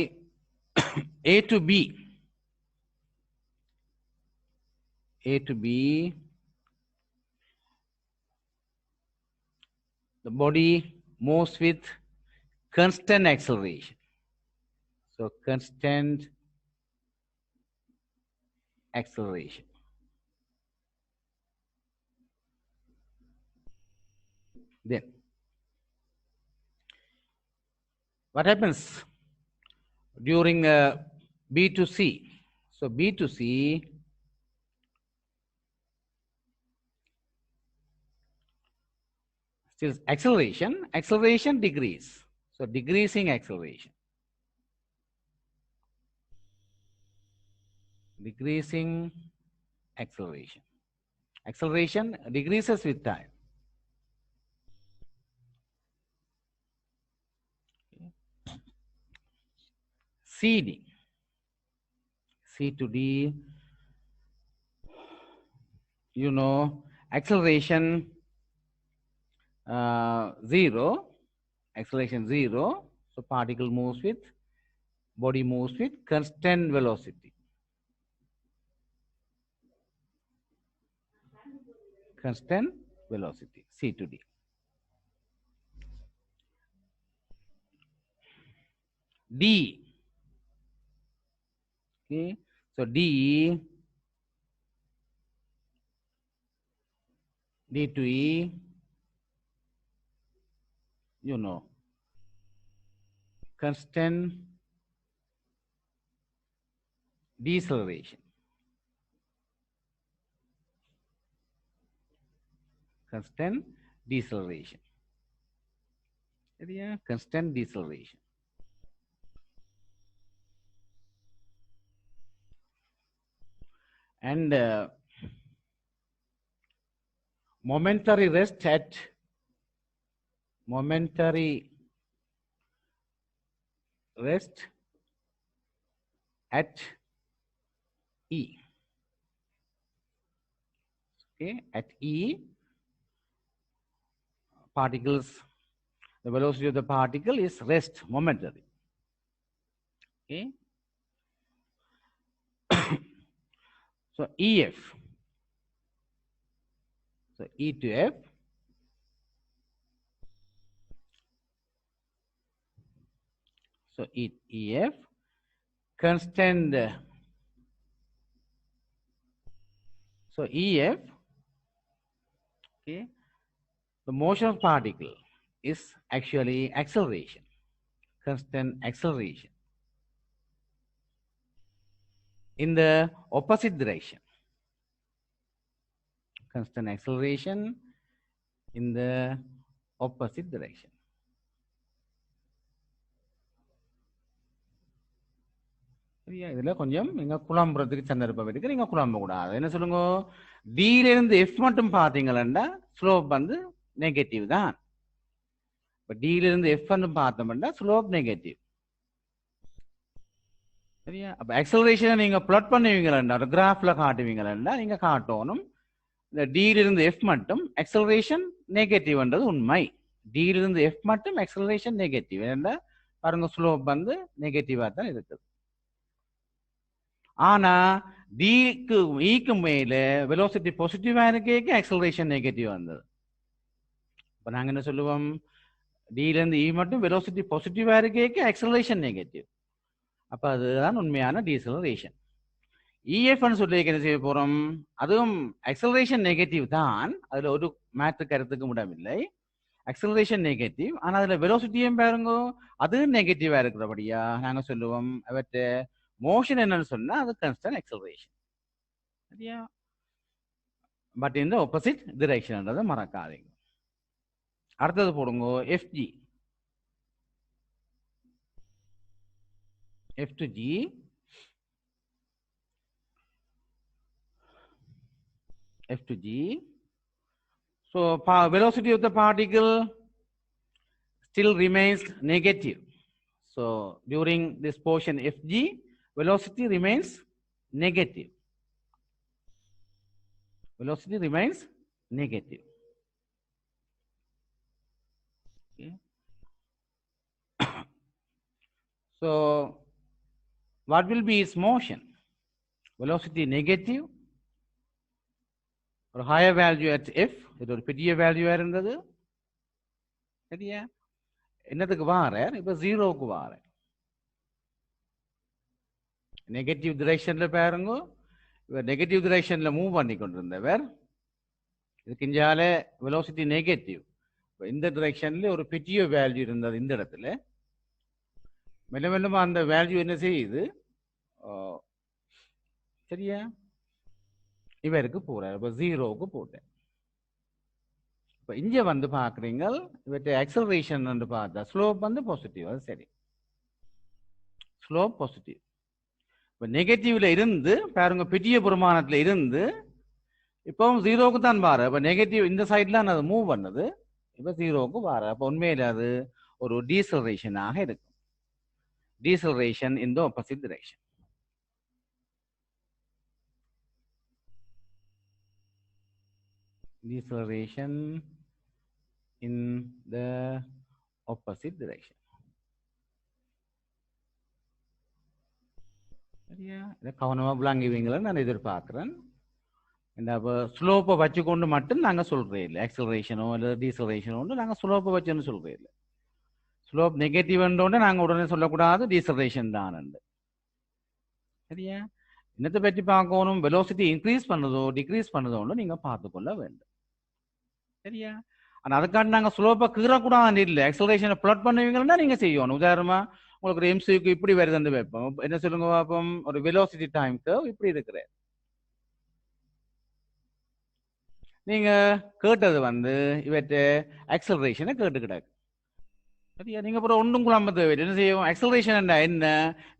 [SPEAKER 1] A to B. A to B, the body moves with constant acceleration. So constant acceleration. Then what happens during B to C? So B to C, still acceleration decrease. So decreasing acceleration. Decreasing acceleration. Acceleration decreases with time. CD. C to D. You know, acceleration 0. Acceleration 0. So particle moves with, body moves with constant velocity. Constant velocity. C to D. D. Okay. So D to E, you know, constant deceleration. Constant deceleration. Yeah, constant deceleration. And momentary rest at E. Okay, at E, particles, the velocity of the particle is rest, momentary. Okay. So EF. So E to F. So EF, constant. So EF, okay, the motion of particle is actually acceleration, constant acceleration in the opposite direction. Constant acceleration in the opposite direction. இதுல கொஞ்சம் நீங்க குழம்புறதுக்கு சந்தர்ப்பம் இருக்கு. நீங்க குழம்ப கூடாது. என்ன சொல்லுங்க, டில இருந்து எஃப் மட்டும் பாத்தீங்கன்னா ஸ்லோப் வந்து நெகட்டிவ் தான். இப்ப டில இருந்து எஃப் பார்த்தோம்னா ஸ்லோப் நெகட்டிவ். சரியா? அப்ப ஆக்சலரேஷனை நீங்க பிளாட் பண்ணுவீங்களா, ஒரு கிராஃப்ல காட்டுவீங்களா, நீங்க காட்டணும் இந்த டில இருந்து எஃப் மட்டும் ஆக்சலரேஷன் நெகட்டிவ்ன்றது உண்மை. டில இருந்து எஃப் மட்டும் ஆக்சலரேஷன் நெகட்டிவ். ஏன்னா பாருங்க, ஸ்லோப் வந்து நெகட்டிவா தான் இருக்குது. ஆனா டிக்கு ஈக்கு மேல வெலோசிட்டி பாசிட்டிவா இருக்கே ஆக்சலரேஷன் நெகட்டிவ் வந்தது. இப்ப நாங்க என்ன சொல்லுவோம், டில இருந்து இ மட்டும் வெலோசிட்டி பாசிட்டிவா இருக்கே ஆக்சலரேஷன் நெகட்டிவ். அப்ப அதுதான் உண்மையான டீசலரேஷன். இஎஃப்னு சொல்லி என்ன செய்ய போறோம், அதுவும் ஆக்சலரேஷன் நெகட்டிவ் தான். அதுல ஒரு மாற்று கருத்துக்கு இடமில்லை. ஆக்சலரேஷன் நெகட்டிவ், ஆனா அதுல வெலோசிட்டியும் பாருங்க அது நெகட்டிவா இருக்கிறபடியா நாங்க சொல்லுவோம் அவற்றை மோஷன் என்னன்னு சொன்னா அது கான்ஸ்டன்ட் ஆக்சலரேஷன். சரியா? பட் இந்த ஆப்போசிட் டிரெக்ஷன்ன்றதை மறக்காதீங்க. அடுத்தது போடுங்க FG. F to G. F to G. So velocity of the particle still remains negative. So during this portion FG, velocity remains negative. Velocity remains negative. Okay. So what will be its motion? Velocity negative or higher value at F, இது ஒரு பெரிய வேல்யூவா இருந்தது. சரியா? என்னதுக்கு வாரேன்? இப்ப ஜீரோவுக்கு வாரேன். நெகட்டிவ் டிரெக்ஷன்ல பாருங்க, இவர் நெகட்டிவ் டிரெக்ஷன்ல மூவ் பண்ணி கொண்டிருந்தவர். இதுக்கு இஞ்சால வெலோசிட்டி நெகட்டிவ். இந்த டிரெக்ஷன்ல ஒரு பெரிய வேல்யூ இருந்தது இந்த இடத்துல. மெல்ல மெல்லமா அந்த வேல்யூ என்ன செய்யுது? சரியா? இவருக்கு போறாரு. இப்ப ஜீரோவுக்கு போட்டேன். இப்ப இங்க வந்து பாக்குறீங்க, இவற்றை ஆக்சலரேஷன் வந்து பார்த்தா ஸ்லோப் வந்து பாசிட்டிவ். அது சரி, ஸ்லோப் பாசிட்டிவ். இப்ப நெகட்டிவ்ல இருந்து பாருங்க, பெரிய பெருமானத்துல இருந்து இப்பவும் ஜீரோவுக்கு தான் வார. இப்ப நெகட்டிவ் இந்த சைட்ல அது மூவ் பண்ணது, இப்ப ஜீரோவுக்கு வார. அப்ப உண்மையில அது ஒரு டீசலரேஷனாக இருக்கும். Deceleration in the opposite direction. Deceleration in the opposite direction. சரியா? இதை கவனமா விளங்குவீங்களா நான் எதிர்பார்க்கிறேன். இந்த ஸ்லோப்பை வச்சுக்கொண்டு மட்டும் நாங்க சொல்றே இல்லை. ஆக்சலரேஷனோ இல்லை டீசலரேஷனோ நாங்க ஸ்லோப்பை வச்சுன்னு சொல்றே இல்லை. ஸ்லோப் நெகட்டிவ்ன்றோட நாங்க உடனே சொல்லக்கூடாது டீசலரேஷன் தான். சரியா? என்னத்தை பற்றி பார்க்கணும்? வெலோசிட்டி இன்க்ரீஸ் பண்ணதோ டிக்ரீஸ் பண்ணதோன்னு நீங்க பார்த்துக்கொள்ள வேண்டும். சரியா? ஆனா அதுக்காண்டி நாங்க ஸ்லோப்பா கீறக்கூடாது இல்லை. ஆக்சலரேஷனை பிளாட் பண்ணுவீங்கன்னா நீங்க செய்யணும். உதாரணமா உங்களுக்கு ஒரு எம்சிக்கு இப்படி வருதுன்னு வைப்போம். என்ன சொல்லுங்க பார்ப்போம்? ஒரு வெலோசிட்டி டைம் கர்வ் இப்படி இருக்கிற நீங்க கேட்டது வந்து இவற்றை ஆக்சலரேஷனை கேட்டு கிடாது. சரியா? நீங்க அப்புறம் ஒன்றும் குழம்பு தேவை என்ன செய்யும்? ஆக்சலரேஷன் என்ன?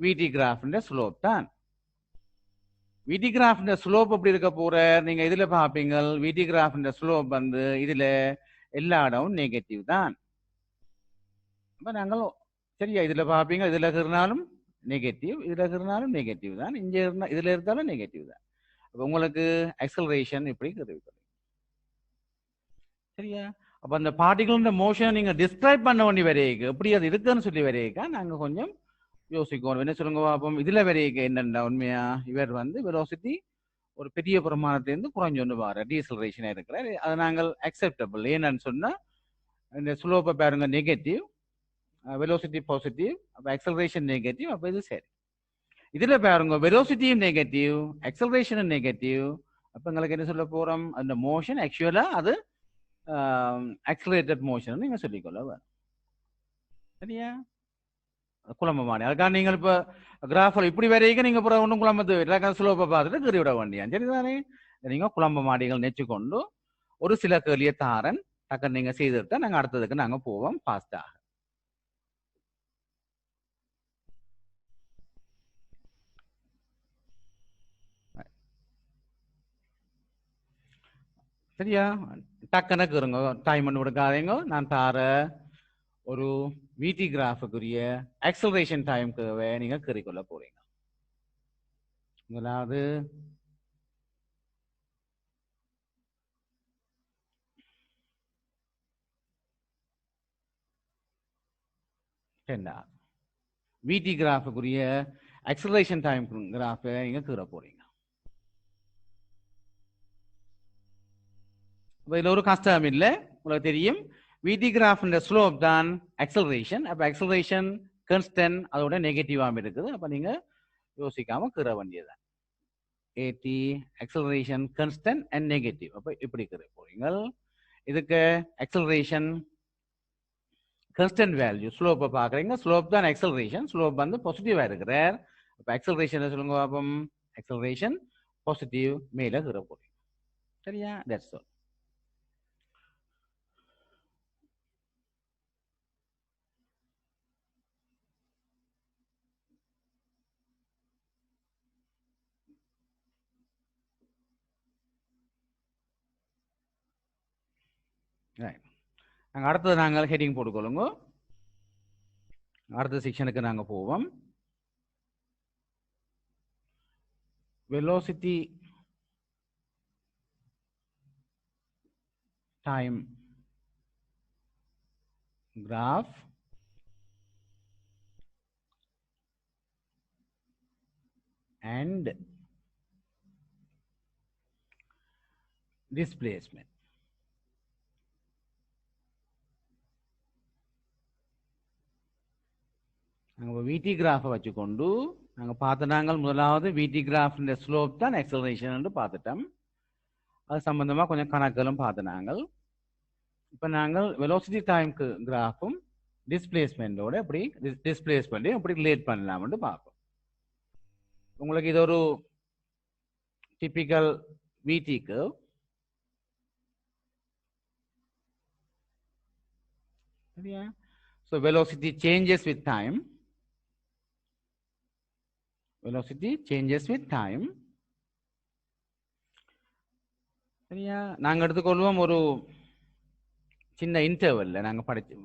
[SPEAKER 1] விடி கிராஃப்ன்ற ஸ்லோப் தான். விடி கிராஃப்ன்ற ஸ்லோப் எப்படி இருக்க போற? நீங்க இதுல பாப்பீங்க, விடி கிராஃப்ன்ற ஸ்லோப் வந்து இதுல எல்லா இடமும் நெகட்டிவ் தான். அப்ப நாங்கள் சரியா இதுல பாப்பீங்க, இதுல இருக்கிறனாலும் நெகட்டிவ், இதுல இருக்கிறனாலும் நெகட்டிவ் தான், இங்க இருந்தா இதுல இருந்தாலும் நெகட்டிவ் தான். அப்ப உங்களுக்கு ஆக்சலரேஷன் இப்படி தெரிவிக்கும். சரியா? அப்ப அந்த பார்ட்டிகளோட மோஷன் நீங்க டிஸ்கிரைப் பண்ண வேண்டிய வரைக்கும் எப்படி அது இருக்குன்னு சொல்லி வரைக்கும் நாங்க கொஞ்சம் யோசிக்கணும். என்ன சொல்லுங்க பாப்போம்? இதுல வரைக்கும் என்னென்ன உண்மையா இவர் வந்து வெலோசிட்டி ஒரு பெரிய பிரமாணத்திலிருந்து குறைஞ்சொன்று வார டீசலரேஷனா இருக்கிறார். அதை நாங்கள் அக்செப்டபிள். என்னன்னு சொன்னா இந்த ஸ்லோப்பை பாருங்க நெகட்டிவ், வெலோசிட்டி பாசிட்டிவ், அப்ப ஆக்சலரேஷன் நெகட்டிவ். அப்ப இது சரி. இதுல பாருங்க வெலோசிட்டி நெகட்டிவ், ஆக்சலரேஷன் நெகட்டிவ். அப்ப எங்களுக்கு என்ன சொல்ல போறோம்? அந்த மோஷன் ஆக்சுவலா அது ஆக்சலரேட்டட் மோஷன் நீங்க சொல்லிக்கொள்ள வேணும். சரியா? குழம்ப மாட்டேன். அதுக்காக நீங்கள் இப்ப கிராஃபில் இப்படி வரைக்கும் நீங்க அப்புறம் ஒன்றும் குழம்பு ஸ்லோப்பை பார்த்துட்டு கறி விட வேண்டியான். சரிதானே? நீங்க குழம்ப மாடிகள் நெச்சுக்கொண்டு ஒரு சில கேள்வியை தாரன் டக்கு நீங்க செய்துட்டா நாங்க அடுத்ததுக்கு நாங்க போவோம் ஃபாஸ்டாக. சரியா? டக்குன்னு இருங்க, டைம் பண்ணி கொடுக்காதீங்க. நான் தார ஒரு விடி கிராஃபுக்குரிய ஆக்சலரேஷன் டைம் கர்வை நீங்க கறிக்கொள்ள போறீங்க. முதலாவது ரெண்டாவது விடி கிராஃபுக்குரிய ஆக்சலரேஷன் டைம் கிராஃபை நீங்க கீற போறீங்க. இதுல ஒரு கஷ்டம் இல்லை, உங்களுக்கு தெரியும். விடி கிராஃப்ன்ற ஸ்லோப் தான் ஆக்சலரேஷன். அப்ப ஆக்சலரேஷன் கான்ஸ்டன்ட் அதோட நெகட்டிவாக இருக்குது. அப்ப நீங்க யோசிக்காம கீற வேண்டியதுதான். ஏடி ஆக்சலரேஷன் கான்ஸ்டன்ட் அண்ட் நெகட்டிவ். அப்ப இப்படி கீற போறீங்க. இதுக்கு ஆக்சலரேஷன் கான்ஸ்டன்ட் வேல்யூ ஸ்லோப்பை பாக்குறீங்க. ஸ்லோப் தான் ஆக்சலரேஷன். ஸ்லோப் வந்து பாசிட்டிவா இருக்கிறார். அப்ப ஆக்சலரேஷன் சொல்லுங்க பாப்போம். ஆக்சலரேஷன் பாசிட்டிவ் மேல கீற போறீங்க. சரியா? That's all. நாங்கள் அடுத்தது நாங்கள் ஹெட்டிங் போட்டுக்கொள்ளுங்க. அடுத்த செக்ஷனுக்கு நாங்க போவோம். velocity time graph and displacement. நாங்கள் விடி கிராஃபை வச்சுக்கொண்டு நாங்கள் பார்த்த நாங்கள் முதலாவது விடி கிராஃபின் ஸ்லோப் தான் எக்ஸலரேஷன் பார்த்துட்டோம். அது சம்பந்தமாக கொஞ்சம் கணக்குகளும் பார்த்து நாங்கள் இப்போ நாங்கள் வெலோசிட்டி டைம்க்கு கிராஃபும் டிஸ்பிளேஸ்மெண்ட்டோட எப்படி டிஸ்பிளேஸ்மெண்ட்டையும் எப்படி ரிலேட் பண்ணலாம்னு பார்ப்போம். உங்களுக்கு இது ஒரு டிபிக்கல் விடிக்கு சரியா. So velocity changes with time. Velocity changes with time. சரியா. நாங்கள் எடுத்துக்கொள்வோம் ஒரு சின்ன இன்டர்வல்ல நாங்கள் படிச்சு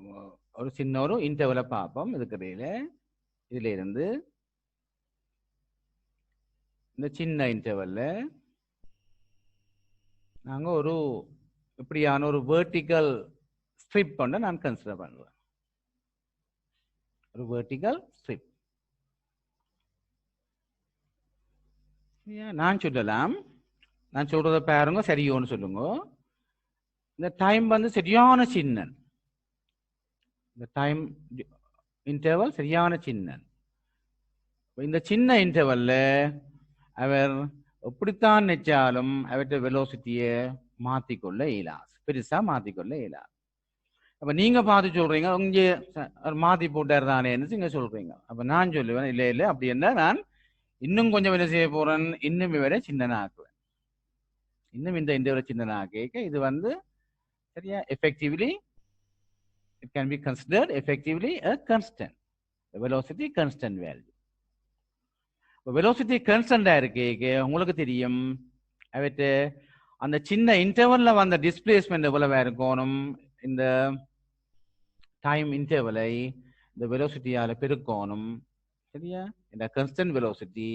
[SPEAKER 1] ஒரு சின்ன ஒரு இன்டர்வலை பார்ப்போம். இதுக்கு இடையில இதுல இருந்து இந்த சின்ன இன்டர்வல்ல நாங்கள் ஒரு இப்படியான ஒரு வெர்டிக்கல் ஸ்ட்ரிப் பண்ண நான் கன்சிடர் பண்ணுவேன். ஒரு வெர்டிக்கல் ஸ்ட்ரிப் நான் சொல்லலாம். நான் சொல்றத பாருங்க சரியோன்னு சொல்லுங்க. இந்த டைம் வந்து சரியான சின்னன். இந்த டைம் இன்டர்வல் சரியான சின்னன். இந்த சின்ன இன்டர்வல்ல அவர் எப்படித்தான் நினைச்சாலும் அவற்றை வெலோசிட்டியை மாத்திக்கொள்ள இயலாது, பெருசா மாத்திக்கொள்ள இயலாது. அப்ப நீங்க பார்த்து சொல்றீங்க இங்கே மாத்தி போட்டார் தானேன்னு நீங்க சொல்றீங்க. அப்ப நான் சொல்லுவேன் இல்லை இல்லை அப்படி என்ன நான் இன்னும் கொஞ்சம் வேலை செய்ய போறேன், இன்னும் வேற சின்னனாக்குவேன், இன்னும் இந்த இன்டர்வலை சின்னனாக்க இது வந்து சரியா effectively it can be considered effectively a constant, the velocity constant value. Velocity கான்ஸ்டன்டா இருக்கே உங்களுக்கு தெரியும் அவற்றை அந்த சின்ன இன்டர்வல்ல வந்த டிஸ்பிளேஸ்மெண்ட் எவ்வளவு இருக்கணும், இந்த டைம் இன்டர்வலை இந்த வெலோசிட்டியால பெருக்கணும் சரியா. இந்த கான்ஸ்டன்ட் வெலோசிட்டி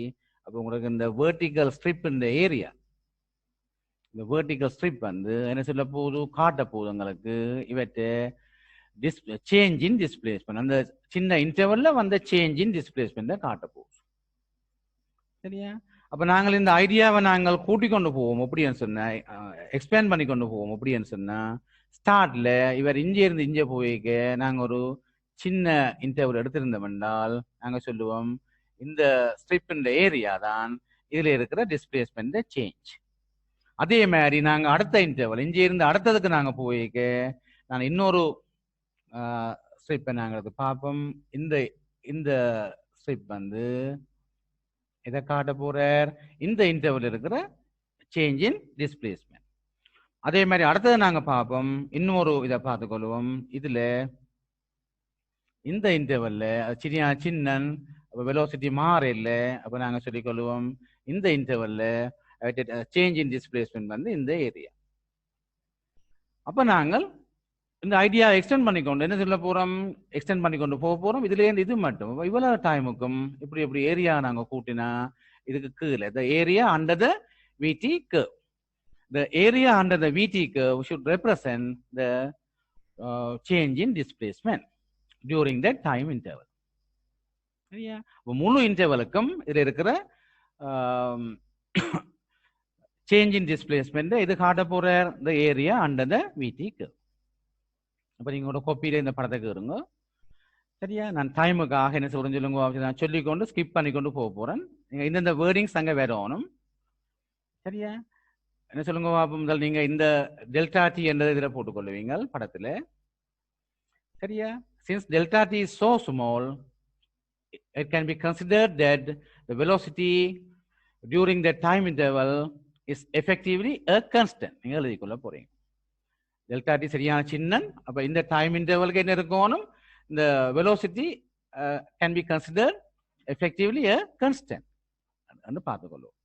[SPEAKER 1] அப்போ உங்களுக்கு இந்த வெர்டிக்கல் ஸ்ட்ரிப் இந்த ஏரியா, இந்த வெர்டிக்கல் ஸ்ட்ரிப் வந்து என்ன சொல்ல போகுது காட்ட போகுது உங்களுக்கு இவற்றை சேஞ்ச் இன் டிஸ்பிளேஸ்மெண்ட், அந்த சின்ன இன்டர்வல்ல வந்த சேஞ்ச் இன் டிஸ்பிளேஸ்மெண்ட் காட்ட போகுது சரியா. அப்ப நாங்கள் இந்த ஐடியாவை நாங்கள் கூட்டிக் கொண்டு போவோம் அப்படின்னு சொன்னா, எக்ஸ்பேண்ட் பண்ணி கொண்டு போவோம் அப்படின்னு சொன்னா, ஸ்டார்ட்ல இவர் இங்கே இருந்து இங்கே போய்க்க நாங்க ஒரு சின்ன இன்டர்வல் எடுத்திருந்தோம் என்றால் நாங்க சொல்லுவோம் இந்த ஸ்ட்ரிப் இந்த ஏரியா தான் இதுல இருக்கிற டிஸ்பிளேஸ்மெண்ட் சேஞ்ச். அதே மாதிரி நாங்க அடுத்த இன்டர்வல் இங்கே இருந்து அடுத்ததுக்கு நாங்க போய்க்க நான் இன்னொரு ஸ்ட்ரிப்பை நாங்கள் பார்ப்போம். இந்த ஸ்ட்ரிப் வந்து இதை காட்ட போறார் இந்த இன்டர்வல் இருக்கிற சேஞ்ச் இன் டிஸ்பிளேஸ்மெண்ட். அதே மாதிரி அடுத்தது நாங்க பார்ப்போம் இன்னொரு இதை பார்த்துக்கொள்வோம். இதுல இந்த இன்டர்வல்ல சின்னன் வெலோசிட்டி மாற இல்லை, அப்ப நாங்க சொல்லிக்கொள்வோம் இந்த இன்டர்வல்ல சேஞ்ச் இன் டிஸ்பிளேஸ்மெண்ட் வந்து இந்த ஏரியா. அப்ப நாங்கள் இந்த ஐடியா எக்ஸ்டெண்ட் பண்ணிக்கொண்டு என்ன சொல்ல போறோம், எக்ஸ்டெண்ட் பண்ணிக்கொண்டு போக போறோம். இதுல இருந்து இது மட்டும் இவ்வளவு டைமுக்கும் இப்படி இப்படி ஏரியா நாங்க கூட்டினா இதுக்கு கீழே the area under the VT curve. The area under the VT curve should represent the change in displacement during that time interval. சரியா. முழு இன்டர்வலுக்கும் இதுல இருக்கிற சேஞ்ச் இன் டிஸ்பிளேஸ்மெண்ட் இது காட்ட போற the area under the VT curve. அப்ப நீங்களோட காப்பியில இந்த படத்துக்கு இருங்க சரியா. நான் டைமுக்காக என்ன சொல்லுங்க நான் சொல்லிக்கொண்டு ஸ்கிப் பண்ணிக்கொண்டு போக போறேன். நீங்க இந்த வேர்டிங்ஸ் அங்க வரணும் சரியா. என்ன சொல்லுங்க முதல் நீங்க இந்த டெல்டா டி என்ற இதில் போட்டுக்கொள்ளுவீங்க படத்துல சரியா. Since delta t is so small, it can be considered that the velocity during the time interval is effectively a constant. நீங்க எழுதிக்கொள்ள போறீங்க டெல்டா டி சரியான சின்னன். அப்ப இந்த டைம் இன்டர்வலுக்கு என்ன இருக்கணும், இந்த velocity can be considered effectively a constant பார்த்துக்கொள்ளும்.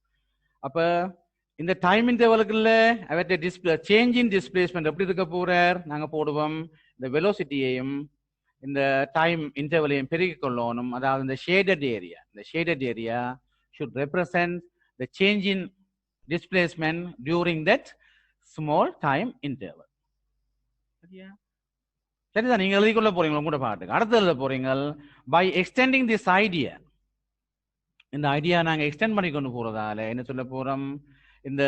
[SPEAKER 1] அப்ப இந்த டைம் இன்டர்வலுக்குள்ள அவற்றை சேஞ்ச் இன் டிஸ்பிளேஸ்மெண்ட் எப்படி இருக்க போறார் நாங்க போடுவோம். இந்த வெலோசிட்டியையும் இந்த டைம் இன்டர்வலையும் பெருக்கிக் கொள்ளணும். அதாவது இந்த ஷேடட் ஏரியா, இந்த shaded area should represent the change in displacement during that small time interval. சரியா? சரிதான், நீங்க எழுதி கொள்ள போறீங்க உங்களோட பாட்டுக்கு. அடுத்து எழுத போறீங்க, by extending this idea, இந்த ஐடியா நாங்க எக்ஸ்டெண்ட் பண்ணி கொண்டு போறதால என்ன சொல்ல போறோம், இந்த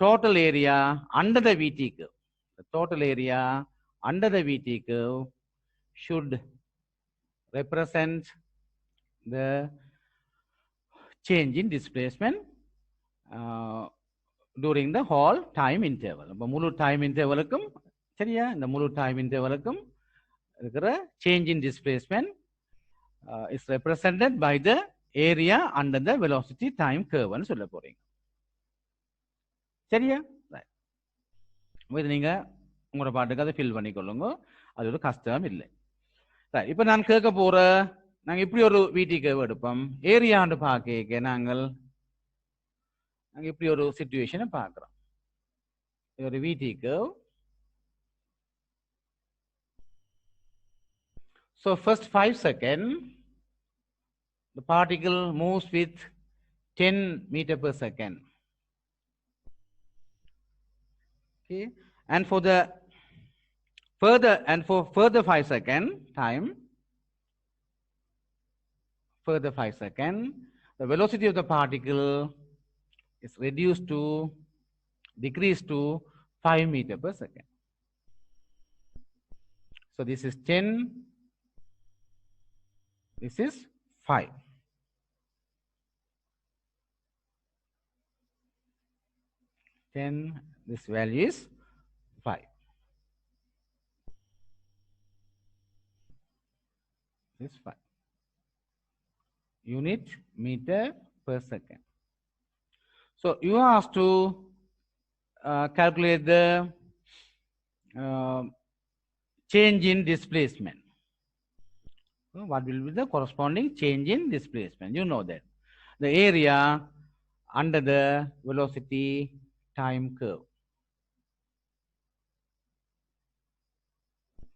[SPEAKER 1] total area under the VT curve, the total area under the VT curve should represent the change in displacement during the whole time interval. அப்ப முழு டைம் இன்டர்வலுக்கும், சரியா, இந்த முழு டைம் இன்டர்வலுக்கும் இருக்கிற change in displacement is represented by the area under the velocity time curve ன்னு சொல்ல போறீங்க. சரியா? இது நீங்க உங்களோட பாட்டுக்கு அதை ஃபில் பண்ணிக்கொள்ளுங்க, அது ஒரு கஷ்டம் இல்லை. இப்ப நான் கேட்க போற, நாங்க இப்படி ஒரு VT curve எடுப்போம், ஏரியாண்டு பார்க்க நாங்கள் இப்படி ஒரு சிச்சுவேஷனை பார்க்கிறோம். ஒரு VT curve. So first 5 seconds, the particle moves with 10 meter per second. Okay, and for the further 5 second time, further 5 seconds, the velocity of the particle is decreased to 5 meter per second. So this is 10, this is 5. This value is 5. This 5 unit meter per second. So you are asked to calculate the change in displacement. So what will be the corresponding change in displacement? You know that the area under the velocity time curve.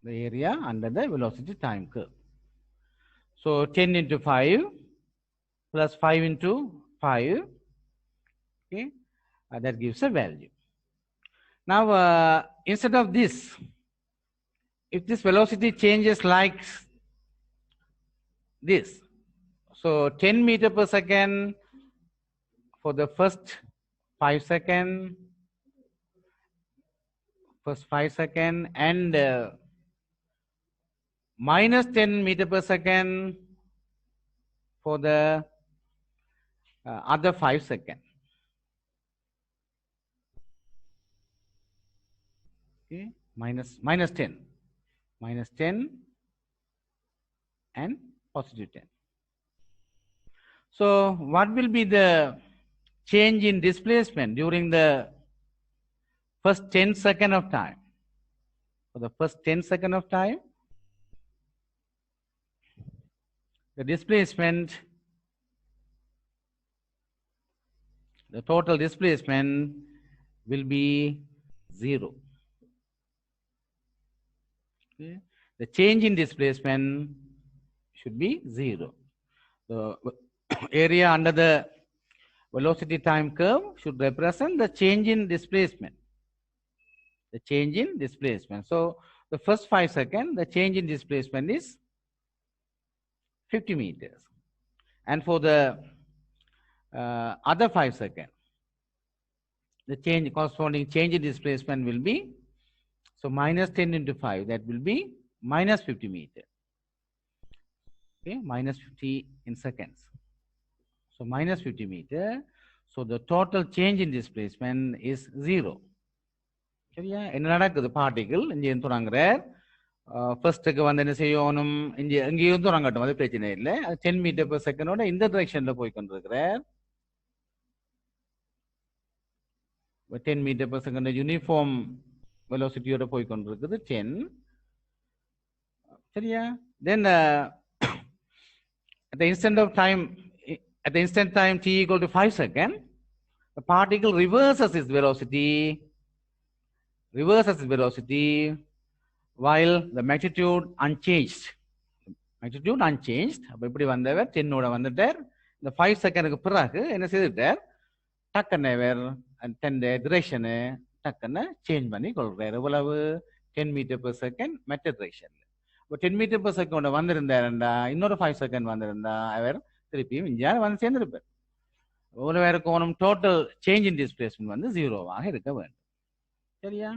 [SPEAKER 1] The area under the velocity time curve. So 10 into 5 plus 5 into 5, okay, that gives a value. Now instead of this, if this velocity changes like this, so 10 meter per second for the first 5 seconds, and minus 10 meter per second for the other 5 seconds. Okay, minus 10 and positive 10. So what will be the change in displacement during the first 10 seconds of time? For the first 10 seconds of time, the displacement, the total displacement will be 0. Okay. The change in displacement should be 0. The area under the velocity time curve should represent the change in displacement. The change in displacement. So the first 5 seconds, the change in displacement is 50 meters. And for the other 5 seconds, the corresponding change in displacement will be, so minus 10 into 5, that will be minus 50 meters. Okay, minus 50 in seconds. So minus 50 meters. So the total change in displacement is 0. சரியா? என்ன நடக்குது, particle இங்கே தொடங்குற ஃபர்ஸ்ட்டுக்கு வந்து என்ன செய்யணும், இங்கேயும் தொடங்கட்டும், அது பிரச்சனை இல்லை. அது 10 மீட்டர் per செகண்டோட இந்த டிரெக்ஷன்ல போய் கொண்டிருக்கிற 10 மீட்டர் per செகண்ட் யூனிஃபார்ம் வெலோசிட்டியோட போய் கொண்டிருக்குது 10. சரியா? Then at the instant time t equal to 5 seconds, the particle reverses its velocity while the magnitude unchanged. Magnitude unchanged. அப்ப இப்படி வந்தவர் 10 ஓட வந்துட்டார். இந்த 5 செகண்டுக்கு பிறகு என்ன செய்துட்டார்? டக்குன்னு அவர் 10 டிரெக்ஷனு டக்குன்னு சேஞ்ச் பண்ணி கொள்றாரு. எவ்வளவு? 10 மீட்டர் per செகண்ட் மற்ற டிரெக்ஷன்ல. இப்போ 10 மீட்டர் per செகண்ட் வந்திருந்தாருண்டா இன்னொரு 5 செகண்ட் வந்திருந்தா அவர் திருப்பியும் இந்தியாவில் வந்து சேர்ந்திருப்பார். ஒரு வேறு கோணம் டோட்டல் சேஞ்ச் இன் டிஸ்பிளேஸ்மெண்ட் வந்து 0வாக இருக்க வேண்டும். சரியா?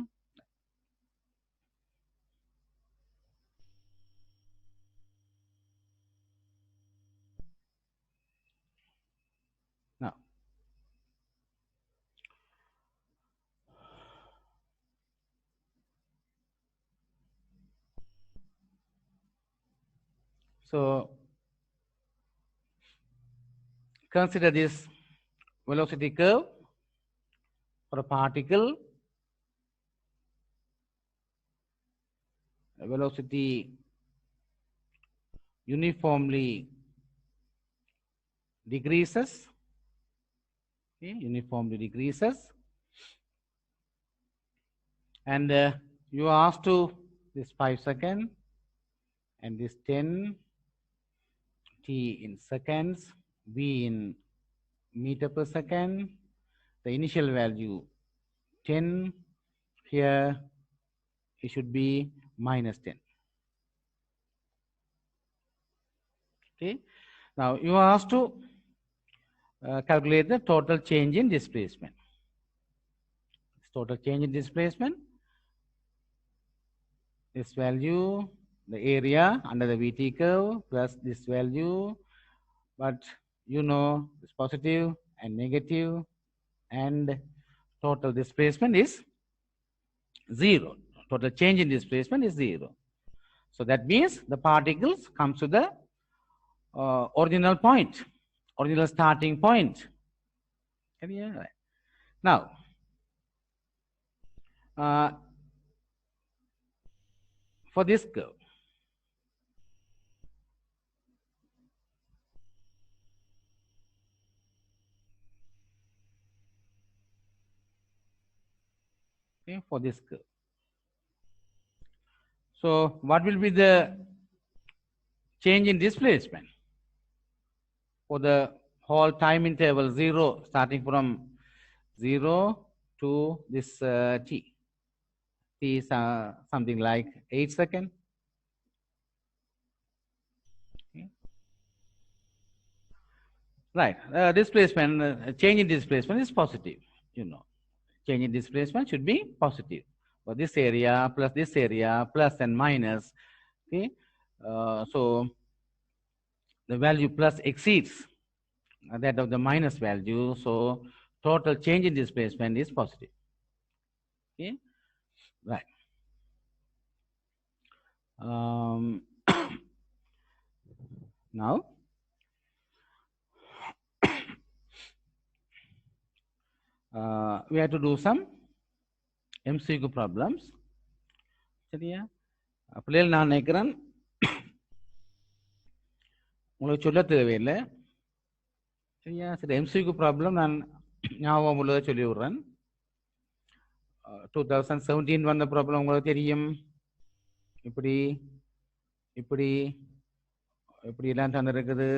[SPEAKER 1] So consider this velocity curve for a particle. Velocity uniformly decreases. Okay, uniformly decreases. And you are asked to this 5 second and this 10 t in seconds, v in meter per second. The initial value 10, here it should be minus 10. Okay. Now you are asked to calculate the total change in displacement. Total change in displacement. This value, the area under the VT curve plus this value, but you know it's positive and negative, and total displacement is 0. Total change in displacement is 0. So that means the particles come to the original point, original starting point. Now, for this curve, okay, for this curve. So what will be the change in displacement for the whole time interval 0, starting from 0 to this t? T is something like 8 seconds. Okay. Right. Displacement, change in displacement is positive. You know, change in displacement should be positive. For this area plus this area plus and minus. Okay. So the value plus exceeds that of the minus value. So total change in displacement is positive. Okay. Right. Now, we have to do some MCQ problems. சரியா? பிள்ளைகள் நான் நினைக்கிறேன் உங்களுக்கு சொல்ல தேவையில்லை. சரியா? சரி, MCQ problem நான் ஞாபகம் உள்ளதை சொல்லி விடுறேன். 2017 வந்த ப்ராப்ளம் உங்களுக்கு தெரியும். இப்படி இப்படி இப்படி எல்லாம் தந்திருக்குது.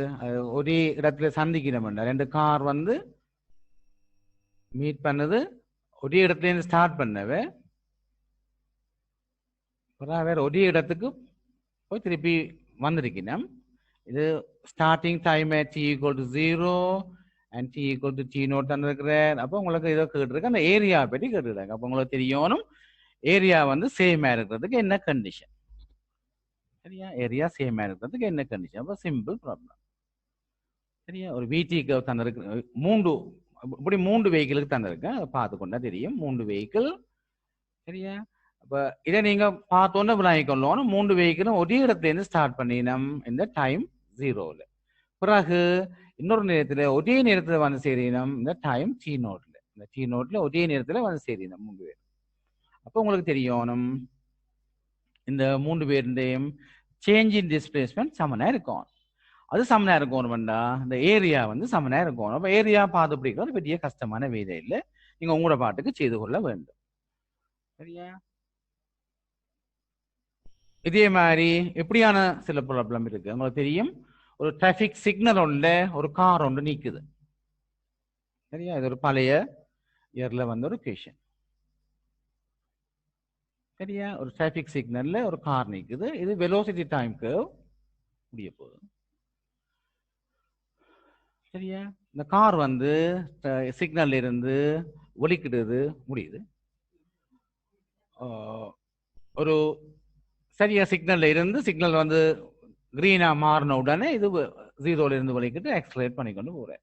[SPEAKER 1] ஒரே இடத்துல சந்திக்கணும். 2 கார் வந்து மீட் பண்ணது, ஒரே இடத்துல ஸ்டார்ட் பண்ணவே வேற ஒரே இடத்துக்கு போய் திருப்பி வந்திருக்கணும். இது starting time t equal to 0 and t equal to t0 தந்திருக்கிறார். அப்போ உங்களுக்கு இதை கேட்டுருக்கு, அந்த ஏரியா பற்றி கேட்டுருக்காங்க. அப்போ உங்களுக்கு தெரியணும் ஏரியா வந்து சேமா இருக்கிறதுக்கு என்ன கண்டிஷன். சரியா? ஏரியா சேமா இருக்கிறதுக்கு என்ன கண்டிஷன். அப்போ சிம்பிள் ப்ராப்ளம். சரியா? ஒரு வீட்டுக்கு தந்திருக்கு 3, இப்படி 3 வெஹிக்கிளுக்கு தந்திருக்கேன். அதை பார்த்து கொண்டா தெரியும் 3 வெஹிக்கிள். சரியா? அப்போ இதை நீங்க பார்த்தோன்னு விளங்கிக்கொள்ளணும். 3 வெஹிக்கிளும் ஒரே இடத்துலேருந்து ஸ்டார்ட் பண்ணினோம் இந்த டைம் 0ல. பிறகு இன்னொரு நேரத்தில் ஒரே நேரத்தில் வந்து சேரினோம் இந்த டைம் t0ல. இந்த t0ல ஒரே நேரத்தில் வந்து சேரினோம் 3 பேர். அப்போ உங்களுக்கு தெரியணும் இந்த 3 பேருடையும் சேஞ்ச் இன் டிஸ்பிளேஸ்மெண்ட் சமனா இருக்கும். அது சமனா இருக்கணும்டா இந்த ஏரியா வந்து சமனா இருக்கணும். அப்போ ஏரியா பார்த்து பிடிக்கிறது பெரிய கஷ்டமான வேலை இல்லை. நீங்க உங்களோட பாட்டுக்கு செய்து கொள்ள வேண்டும். சரியா? இதே மாதிரி எப்படியான சில ப்ராப்ளம் இருக்கு உங்களுக்கு தெரியும். ஒரு டிராபிக் சிக்னல் ஒன்று ஒரு கார் ஒன்று நிக்குது. சரியா, இது ஒரு பழைய இயர்ல வந்த ஒரு கொஷின். சரியா, ஒரு டிராபிக் சிக்னல்ல ஒரு கார் நிக்குது. இது வெலோசிட்டி டைம் கர்வ் முடிய போகுது. சரியா, இந்த கார் வந்து சிக்னல்ல இருந்து ஒலிக்கிடுது முடியுது. ஒரு சரியா சிக்னல்ல இருந்து சிக்னல் வந்து கிரீனா மாறின உடனே இது 0ல இருந்து ஒலிக்கிட்டு ஆக்சலரேட் பண்ணிக்கொண்டு போறேன்.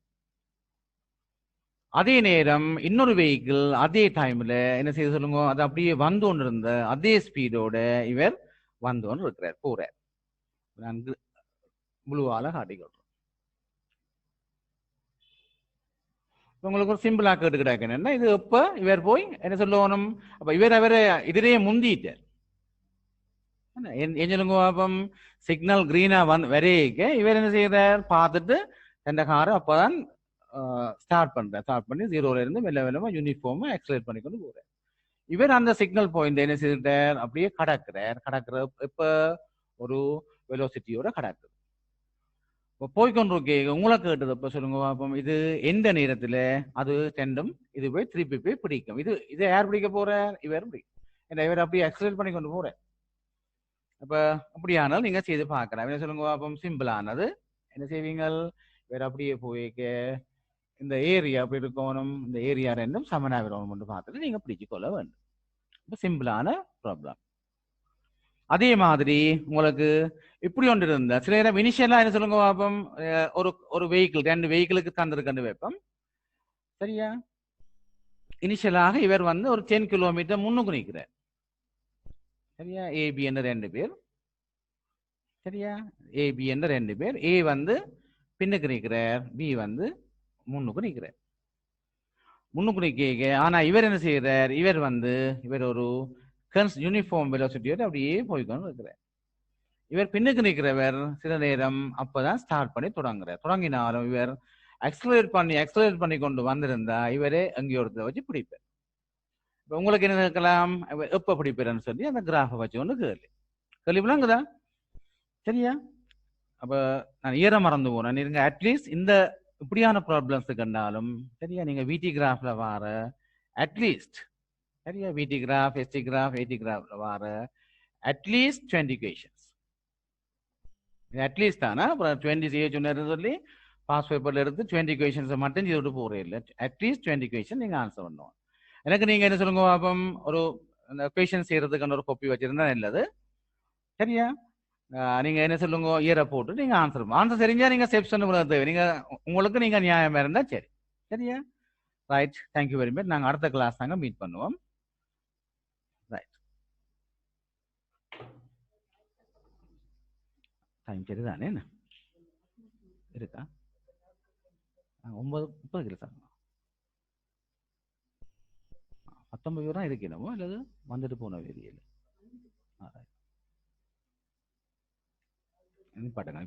[SPEAKER 1] அதே நேரம் இன்னொரு வெஹிக்கிள் அதே டைம்ல என்ன செய்ய சொல்லுங்க, அது அப்படியே வந்து கொண்டு இருந்த அதே ஸ்பீடோட இவர் வந்து கொண்டு இருக்கிறார் போறார். நான் ப்ளூவால காட்டிக்கொள்றேன். உங்களுக்கு ஒரு சிம்பிளா கேட்டுக்கிட்டாக்க என்ன, இது எப்ப இவர் போய் என்ன சொல்லணும், அப்ப இவர் அவரை இதிலேயே முந்திட்டார். என்ன சொல்லுங்க, அப்பம் சிக்னல் கிரீனா வரைக்க இவர் என்ன செய்யறார் பார்த்துட்டு ரெண்ட காரை அப்பதான் ஸ்டார்ட் பண்ணி 0ல இருந்து மெல்ல மெல்லமா யூனிஃபார்ம் எக்ஸலேட் பண்ணி கொண்டு போறார். இவர் அந்த சிக்னல் பாயிண்ட் என்ன செய்தார் அப்படியே கடக்கிற இப்ப ஒரு வெலோசிட்டியோட கடக்குது. இப்போ போய்கொண்டிருக்கே உங்களை கேட்டது இப்ப சொல்லுங்க பாப்போம், இது எந்த நேரத்துல அது ரெண்டும் இது போய் திருப்பி போய் பிடிக்கும். இது யார் பிடிக்க போறார், இவர் பிடிக்கும். இவர் அப்படியே எக்ஸலேட் பண்ணி கொண்டு போறார். அப்ப அப்படியானால் நீங்க செய்து பார்க்கலாம். என்ன சொல்லுங்க பாப்போம், சிம்பிளானது. என்ன செய்வீங்க, இவர் அப்படியே போய்க்க இந்த ஏரியா அப்படி இருக்கணும், இந்த ஏரியா ரெண்டும் சமனா வரணும் பார்த்துட்டு நீங்க பிடிச்சு கொள்ள வேண்டும். சிம்பிளான ப்ராப்ளம். அதே மாதிரி உங்களுக்கு இப்படி ஒன்று இருந்தா சில நேரம் இனிஷியலா என்ன சொல்லுங்க பாப்போம், ஒரு வெஹிக்கிள் 2 வெஹிக்கிளுக்கு தந்திருக்கண்டு வைப்போம். சரியா, இனிஷியலாக இவர் வந்து ஒரு 10 கிலோமீட்டர் முன்னுக்கு நிற்கிறார். சரியா, ஏபி என்ற 2 பேர். சரியா, ஏபி என்ற 2 பேர். ஏ வந்து பின்னுக்கு நிற்கிறார், பி வந்து முன்னுக்கு நிற்கிறார். முன்னுக்கு நிற்க ஆனா இவர் என்ன செய்யறார், இவர் ஒரு யூனிஃபார்ம் வெலோசிட்டியோட அப்படியே போய்கொண்டு இருக்கிறார். இவர் பின்னுக்கு நிற்கிறவர் சில நேரம் அப்பதான் ஸ்டார்ட் பண்ணி தொடங்கினாலும் இவர் எக்ஸலரேட் பண்ணி கொண்டு வந்திருந்தா இவரே எங்கேயோ ஒருத்தர் வச்சு பிடிப்பார். உங்களுக்கு என்ன இருக்கலாம், எப்ப பிடிப்பாருன்னு சொல்லி அந்த கிராஃபை வச்சு கொண்டு கேள்வி விளங்குதா? சரியா, அப்ப நான் ஈர மறந்து போனேன். நீங்க அட்லீஸ்ட் இந்த இப்படியான ப்ராப்ளம்ஸ் கண்டாலும் சரியா, நீங்க விடி கிராஃப்ல வார அட்லீஸ்ட் சரியா, விடி கிராஃப், எஸ்டி கிராஃப், ஏடி கிராஃப்ல வார அட்லீஸ்ட் 20 கொஷன்ஸ் அட்லீஸ்ட் தானா. அப்புறம் 20 செய்ய சொன்னாரு சொல்லி பாஸ் பேப்பர்ல எடுத்து 20 கொஷன்ஸ் மட்டும் செய்துட்டு போறே இல்லை. அட்லீஸ்ட் 20 கொஷன் நீங்க ஆன்சர் பண்ணுவோம். எனக்கு நீங்க என்ன சொல்லுங்க பாப்போம், ஒரு கொஷன் செய்யறதுக்கான ஒரு காப்பி வச்சிருந்தா நல்லது. சரியா, நீங்க என்ன சொல்லுங்க, இயரை போட்டு நீங்க ஆன்சர் தெரிஞ்சா நீங்க செப்ஷன் தேவை. நீங்க உங்களுக்கு நீங்க நியாயமா இருந்தா சரி. சரியா, ரைட். Thank you very much. நாங்க அடுத்த கிளாஸ் தாங்க மீட் பண்ணுவோம். ரைட், டைம் சரிதானே என்ன இருக்கா? 9:30 சார். 19 தான் இருக்கணுமோ அல்லது வந்துட்டு போன வேதியில நிப்பாட்டுங்க.